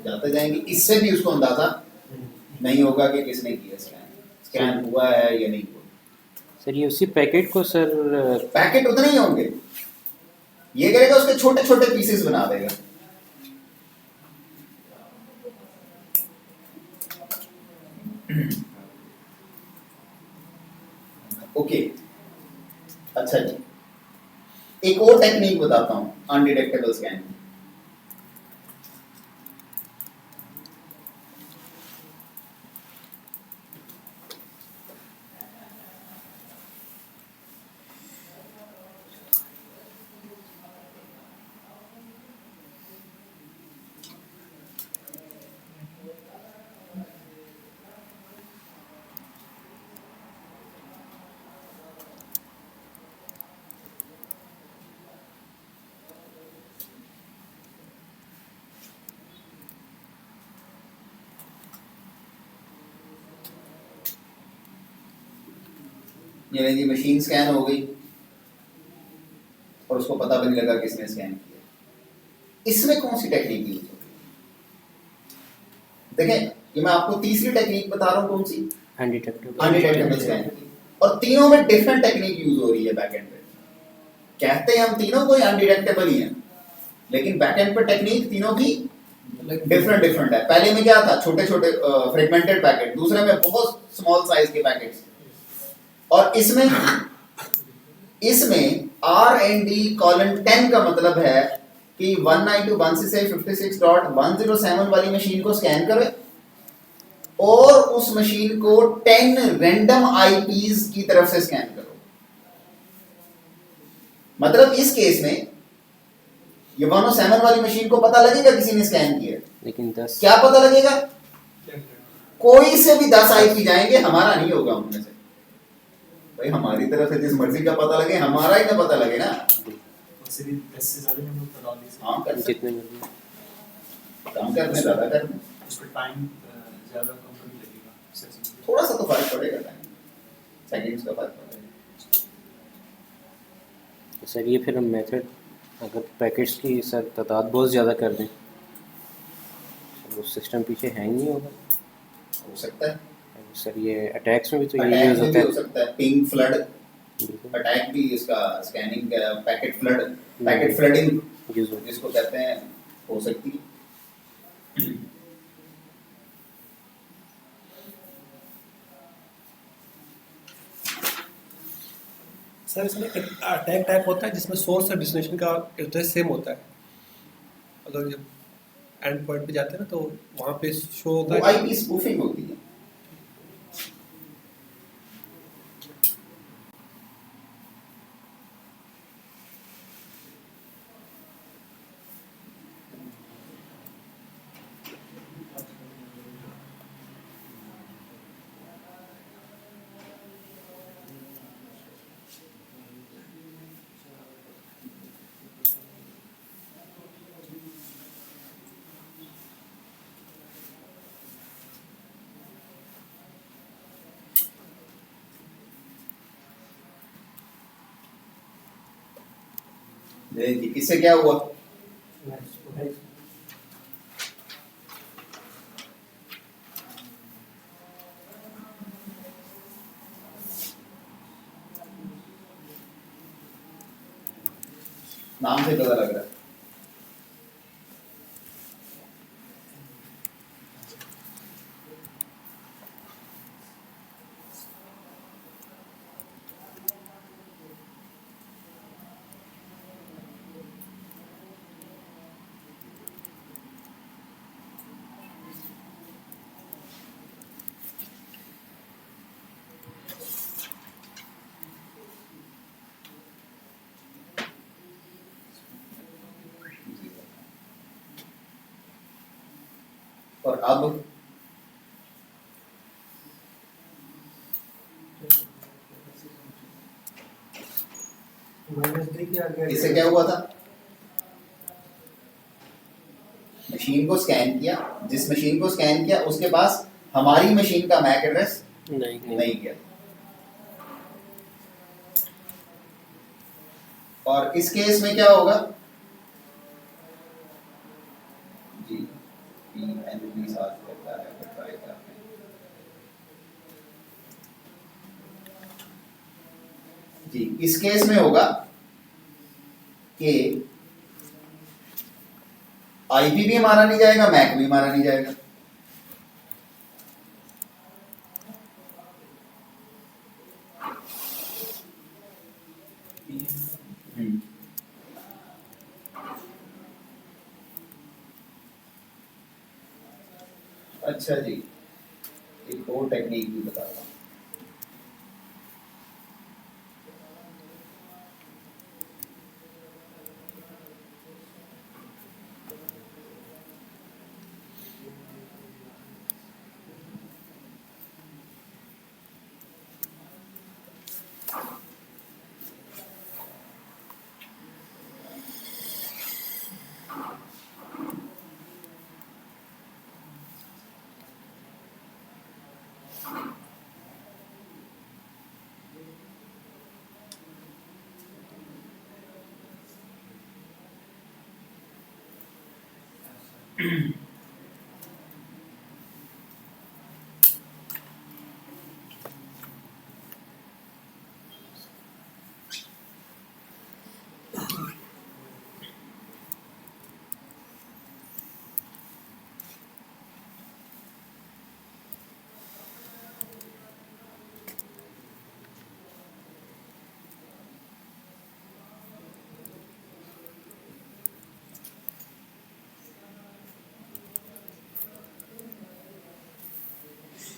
Speaker 1: जाते जाएंगे, इससे भी उसको अंदाजा नहीं होगा कि किसने किया स्कैन हुआ है या नहीं हुआ।
Speaker 2: सर ये उसी पैकेट को सर
Speaker 1: पैकेट उतने ही होंगे, ये करेगा उसके छोटे छोटे पीसेस बना देगा। ओके अच्छा जी, एक और टेक्निक बताता हूं अनडिटेक्टेबल स्कैन की। यानी कि मशीन स्कैन हो गई और उसको पता भी नहीं लगा किसने स्कैन किया। इसमें कौन सी टेक्निक यूज होगी? देखें, ये मैं आपको तीसरी टेक्निक बता रहा हूं, कौन सी? अनडिटेक्टेबल स्कैन की। और तीनों में डिफरेंट टेक्निक यूज हो रही है बैकएंड पे। कहते हैं हम तीनों कोई अनडिटेक्टेबल ही है, लेकिन बैकएंड पे टेक्निक तीनों की डिफरेंट डिफरेंट है। पहले में क्या था? छोटे छोटे फ्रेगमेंटेड पैकेट, दूसरे में बहुत स्मॉल साइज के पैकेट्स, और इसमें R&D:10 का मतलब है कि 192.168.56.107 वाली मशीन को स्कैन करे और उस मशीन को 10 रैंडम आईपीज की तरफ से स्कैन करो। मतलब इस केस में ये 107 वाली मशीन को पता लगेगा किसी ने स्कैन किया,
Speaker 2: लेकिन 10
Speaker 1: क्या पता लगेगा? कोई से भी 10 आईपी जाएंगे, हमारा नहीं होगा उनमें से। भाई हमारी तरफ से जिस मर्जी का पता लगे, हमारा ही ना पता लगे ना।
Speaker 6: उससे भी 10 से ज़्यादा हम लोग बता नहीं सकते।
Speaker 1: हाँ, कर सकते
Speaker 2: जितने में
Speaker 1: काम करने ज़्यादा करने,
Speaker 6: उस पर टाइम ज़्यादा कम नहीं लगेगा।
Speaker 1: थोड़ा सा तो फर्क पड़ेगा, टाइम सेकंड्स का फर्क पड़ेगा।
Speaker 2: सर ये फिर मेथड अगर पैकेट्स की सर तादाद बहुत ज़्यादा कर दें तो सिस्टम पीछे हैंग नहीं होगा?
Speaker 1: हो सकता है,
Speaker 2: सर ये अटैक्स में भी तो ये
Speaker 1: अटैक
Speaker 2: यूज़
Speaker 1: में
Speaker 2: होता
Speaker 1: भी हो
Speaker 2: है।
Speaker 1: सकता है। पिंग फ्लड
Speaker 2: बिल्कुल
Speaker 1: अटैक भी इसका स्कैनिंग, पैकेट फ्लडिंग
Speaker 2: यूज़ होता
Speaker 1: जिसको कहते हैं, हो सकती है।
Speaker 8: सर इसमें अटैक टाइप होता है जिसमें सोर्स और डेस्टिनेशन का एड्रेस सेम होता है। अगर जब एंड पॉइंट पे जाते हैं ना तो वहाँ पे शो होता
Speaker 1: वो
Speaker 8: है
Speaker 1: आईपी स्पूफिंग होती है। इससे क्या हुआ? नाम से पता लग रहा है। और अब इससे क्या हुआ था? मशीन को स्कैन किया, जिस मशीन को स्कैन किया उसके पास हमारी मशीन का मैक एड्रेस नहीं गया। और इस केस में क्या होगा जी, PNB साथ करता है, फिर ट्राई करते हैं जी। इस केस में होगा कि आईपी भी हमारा नहीं जाएगा, मैक भी हमारा नहीं जाएगा। अच्छा जी, एक और टेक्निक भी बताता हूँ।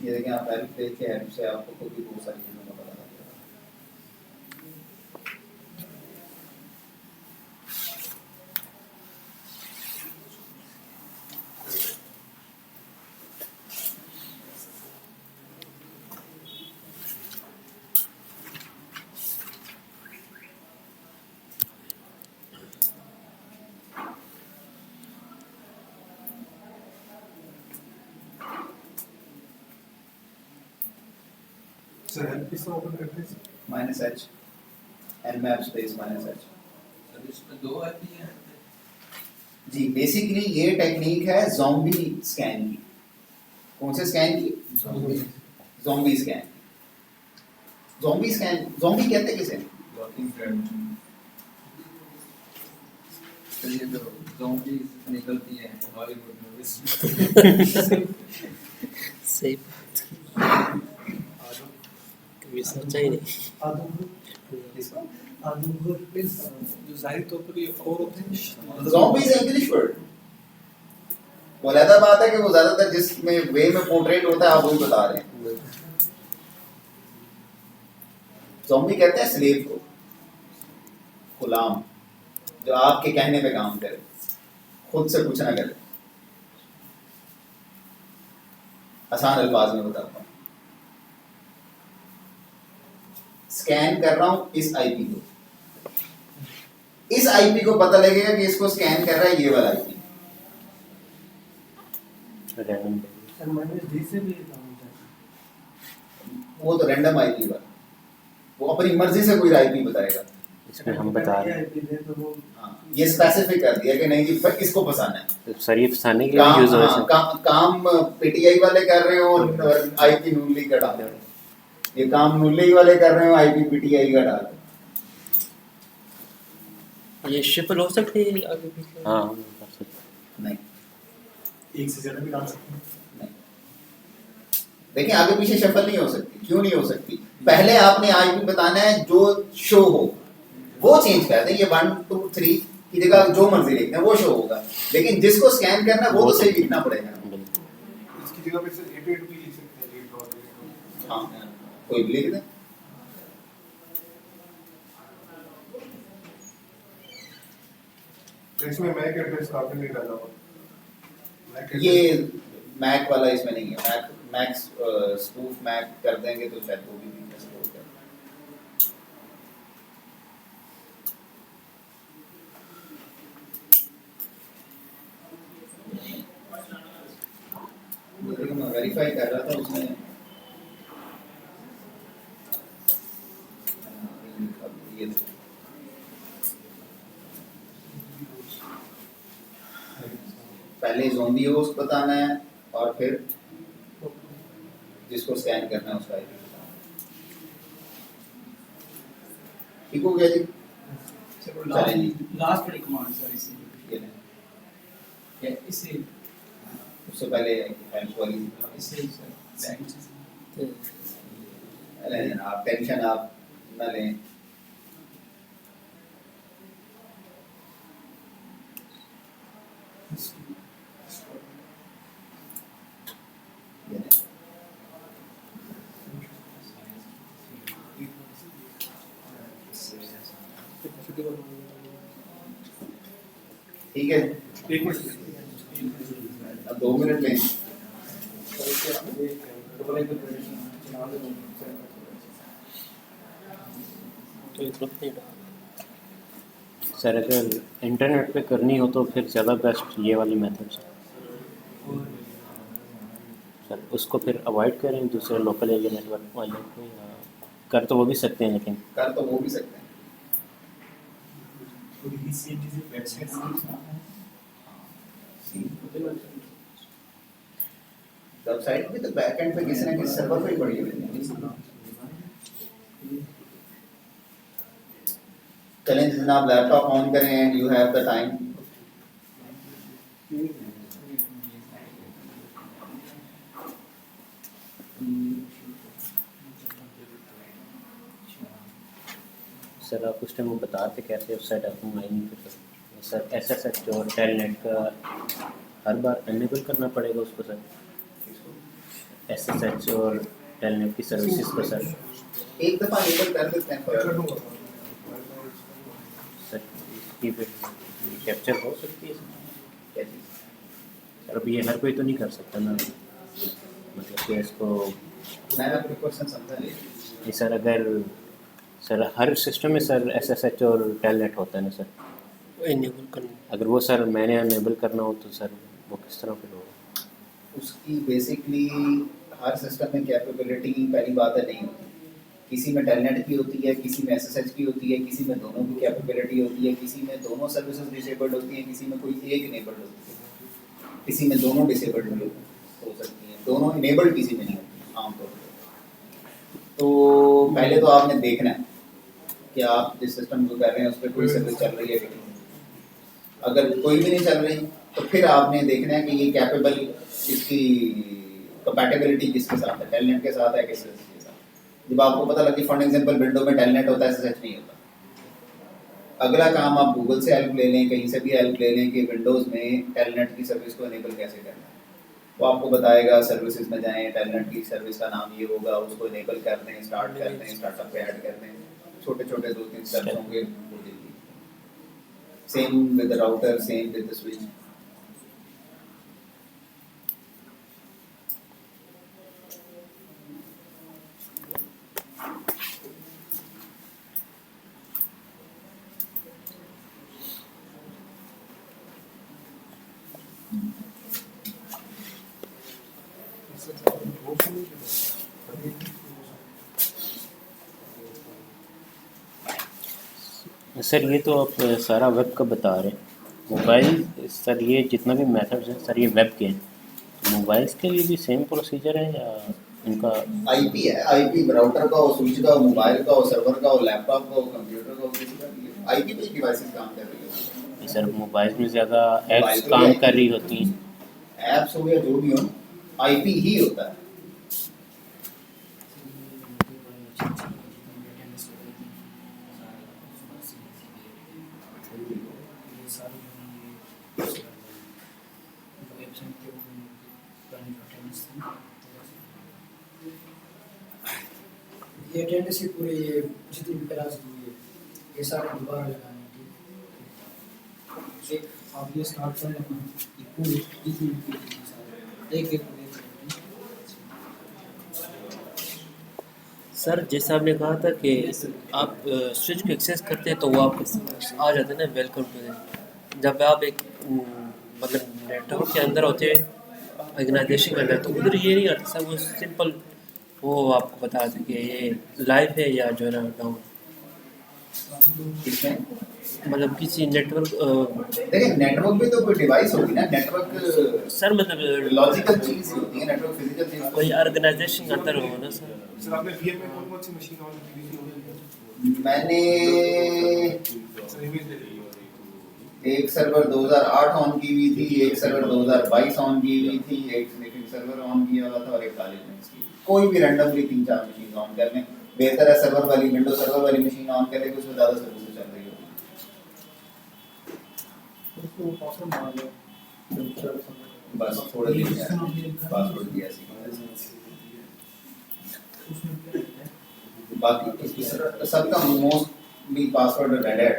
Speaker 1: ये देखें, आप हेल्प पेज के हेल्प से आपको खुद भी बहुत सारी चीज़ों का पता लग जाएगा।
Speaker 8: सर हेल्प किस तरह ओपन करते हैं?
Speaker 1: -h nmap space -h
Speaker 4: sir इसमें दो आती हैं।
Speaker 1: जी। बेसिकली ये टेक्निक है ज़ॉम्बी स्कैन की। कौन से स्कैन की? Zombie scan. Zombie scan, zombie कहते किसे?
Speaker 4: Walking dead. तो ये जो ज़ॉम्बीज निकलती हैं हॉलीवुड मूवीज।
Speaker 3: सही कभी सोचा ही नहीं।
Speaker 8: जो जाहिर तौर पर ये और होते हैं
Speaker 1: ज़ॉम्बी इज इंग्लिश वर्ड। वो अलग बात है कि वो ज्यादातर जिसमें वे में पोर्ट्रेट होता है आप वही बता रहे हैं। ज़ॉम्बी कहते हैं स्लेव को, गुलाम, जो आपके कहने पे काम करे, खुद से कुछ ना करे। आसान अल्फाज में बताता हूँ। स्कैन कर रहा हूं इस आईपी को, इस आईपी को पता लगेगा कि इसको स्कैन कर रहा है ये वाला आईपी। वो तो रैंडम आईपी वाला, वो अपनी मर्जी से कोई आईपी बताएगा।
Speaker 2: इसमें हम बता रहे हैं
Speaker 1: हाँ, ये स्पेसिफिक कर दिया कि नहीं जी भाई इसको फंसाना है।
Speaker 2: तो सर ये फंसाने के लिए यूज हो
Speaker 1: हाँ, काम पीटीआई वाले कर रहे हो और आईपी नून लीग का डाल रहे हो। ये काम नून लीग वाले कर रहे हो, आईपी पीटीआई का डाल रहे हो।
Speaker 3: ये शिफल हो सकती है आगे पीछे?
Speaker 2: हाँ हम कर सकते
Speaker 1: नहीं
Speaker 6: एक से ज्यादा भी डाल सकते हैं।
Speaker 1: नहीं, देखिए आगे पीछे शफल नहीं हो सकती। क्यों नहीं हो सकती? पहले आपने आईपी बताना है जो शो हो, वो चेंज कर दें। ये 1 2 3 की जगह जो मर्जी लिखना है वो शो होगा, लेकिन जिसको स्कैन करना है वो तो सही लिखना पड़ेगा।
Speaker 8: इसकी जगह पे सर 88 भी लिख सकते हैं, 8 और
Speaker 1: हाँ, कोई भी लिख दे।
Speaker 8: तो इसमें मैक एड्रेस आपने नहीं डाला हुआ।
Speaker 1: ये मैक वाला इसमें नहीं है। मैक स्पूफ मैक कर देंगे तो शायद वो भी वीकनेस हो जाए। वेरीफाई कर रहा था उसने ये पहले ज़ोंबी होस्ट बताना है और फिर जिसको स्कैन करना है उसका आईपी ठीक हो गया जी। चलें जी।
Speaker 5: लास्ट वाली कमांड सर इसी
Speaker 1: ये लें।
Speaker 5: या इसे
Speaker 1: उससे पहले हेल्प वाली
Speaker 5: इसे सर
Speaker 1: लें, आप टेंशन आप न लें। ये लें। ठीक है
Speaker 8: एक मिनट
Speaker 1: अब 2 मिनट लें।
Speaker 3: तो एक वक्त नहीं डाला।
Speaker 2: सर अगर इंटरनेट पे करनी हो तो फिर ज़्यादा बेस्ट ये वाली मेथड है सर। उसको फिर अवॉइड करें दूसरे लोकल एरिया नेटवर्क वाले को, या कर तो वो भी सकते हैं लेकिन
Speaker 1: कर तो वो भी सकते हैं। वेबसाइट भी तो बैकएंड पे किसी ना किसी सर्वर पे ही पड़ी हुई है। चलें जनाब लैपटॉप ऑन करें and you have the time.
Speaker 2: Sir आप उस टाइम वो बताते कैसे वेबसाइट आपको माइनिंग कर सर एसएसएच और टेलनेट का हर बार एनेबल करना पड़ेगा उसको सर, एसएसएच और टेलनेट की सर्विसेज को सर।
Speaker 1: एक दफा एनेबल कर देते हैं forever।
Speaker 2: सर इसकी फिर कैप्चर हो सकती है सर?
Speaker 1: क्या चीज़?
Speaker 2: सर अब ये हर कोई तो नहीं कर सकता ना, मतलब कि इसको
Speaker 1: मैंने अपने क्वेश्चन समझा नहीं।
Speaker 2: नहीं सर। अगर सर हर सिस्टम में सर एसएसएच और टेलनेट होता है ना सर,
Speaker 3: इनेबल करना।
Speaker 2: अगर वो सर मैंने अनेबल करना हो तो सर वो किस तरह फिर होगा?
Speaker 1: उसकी बेसिकली हर सिस्टम में कैपेबिलिटी पहली बात है नहीं होती। किसी में टेलनेट की होती है, किसी में एसएसएच की होती है, किसी में दोनों की कैपेबिलिटी होती है, किसी में दोनों सर्विसेज डिसेबल्ड होती हैं, किसी में कोई एक इनेबल्ड होती है, किसी में दोनों डिसेबल्ड हो सकती हैं, दोनों इनेबल्ड किसी में नहीं होती आमतौर पर। तो पहले तो आपने देखना है कि आप जिस सिस्टम को कर रहे हैं उस पर कोई सर्विस चल रही है कि नहीं। अगर कोई भी नहीं चल रही तो फिर आपने देखना है कि ये कैपेबल, इसकी कंपैटिबिलिटी किसके साथ है, टेलनेट के साथ है किसके साथ। जब आपको पता लगे फॉर एग्जांपल विंडो में टेलनेट होता है, एसएसएच नहीं होता, अगला काम आप गूगल से हेल्प ले लें, कहीं से भी हेल्प ले लें कि विंडोज़ में टेलनेट की सर्विस को इनेबल कैसे करना है। वो आपको बताएगा सेर्विसेज में जाएं, टेलनेट की सर्विस का नाम ये होगा, उसको इनेबल कर दें, स्टार्ट कर दें, स्टार्टअप पे ऐड कर दें, छोटे छोटे 2-3 स्टेप्स होंगे। Same with the router, same with the switch.
Speaker 2: Sir ये तो आप सारा वेब का बता रहे हैं, मोबाइल सर ये जितना भी मेथड्स हैं सर ये वेब के हैं, तो मोबाइल्स के लिए भी सेम प्रोसीजर है या इनका?
Speaker 1: आईपी है, आईपी राउटर का हो, स्विच का हो, मोबाइल का हो, सर्वर का हो, लैपटॉप का हो, कंप्यूटर का हो, किसी का भी हो, आईपी पे डिवाइसेस काम कर रही है।
Speaker 2: सर मोबाइल में ज़्यादा ऐप्स काम कर रही होती हैं,
Speaker 1: ऐप्स हो या जो भी हो, आईपी ही होता है।
Speaker 7: ये टेंडेंसी पूरे ये जितनी भी क्लास हुई है ये सारे दोबारा लगाने की। एक आप ये स्टार्ट कर लेना, ये पूरी जितनी भी सारे एक एक
Speaker 3: सर जैसा आपने कहा था कि आप स्विच को एक्सेस करते हैं तो वो आपको आ जाता है ना वेलकम टू। जब आप एक मतलब नेटवर्क के अंदर होते हैं ऑर्गेनाइजेशन का तो उधर ये नहीं आता सर, वो सिंपल वो आपको बता दें कि ये लाइव है या जो है ना डाउन,
Speaker 1: इसमें
Speaker 3: मतलब किसी नेटवर्क
Speaker 1: देखिए नेटवर्क भी तो कोई डिवाइस होगी ना, नेटवर्क
Speaker 3: सर मतलब
Speaker 1: लॉजिकल चीज ही होती है, नेटवर्क फिजिकल चीज
Speaker 3: कोई ऑर्गेनाइजेशन के अंदर हो ना सर।
Speaker 9: सर आपने वीएम में कौन कौन सी मशीन ऑन की थी?
Speaker 1: मैंने
Speaker 9: सर इमेज दे दीजिए।
Speaker 1: एक सर्वर 2008 ऑन की हुई थी, एक सर्वर 2022 ऑन की हुई थी, एक स्लीपिंग सर्वर ऑन किया हुआ था और एक कॉलेज में इसकी। कोई भी रैंडमली 3-4 मशीन ऑन कर लें, बेहतर है सर्वर वाली विंडो सर्वर वाली मशीन ऑन कर लें, उसमें ज़्यादा सर्विस चल रही होगी।
Speaker 7: उसको पासवर्ड मार लो।
Speaker 1: बस थोड़ा दिया पासवर्ड दिया सी, बाकी सबका मोस्टली पासवर्ड रेड है,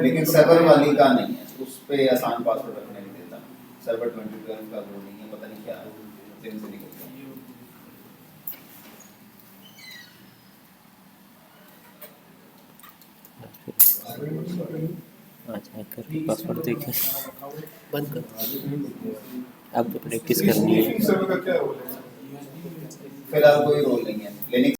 Speaker 1: लेकिन सर्वर वाली का नहीं है, उस पे आसान पासवर्ड रखने नहीं देता। सर्वर 2012 का वो नहीं है, पता नहीं क्या है, दिन से निकलता है।
Speaker 2: अच्छा कर पासवर्ड देखें, बंद कर, अब तो प्रैक्टिस करनी है।
Speaker 9: सर्वर का क्या रोल है?
Speaker 1: फिलहाल कोई रोल नहीं है, लिनक्स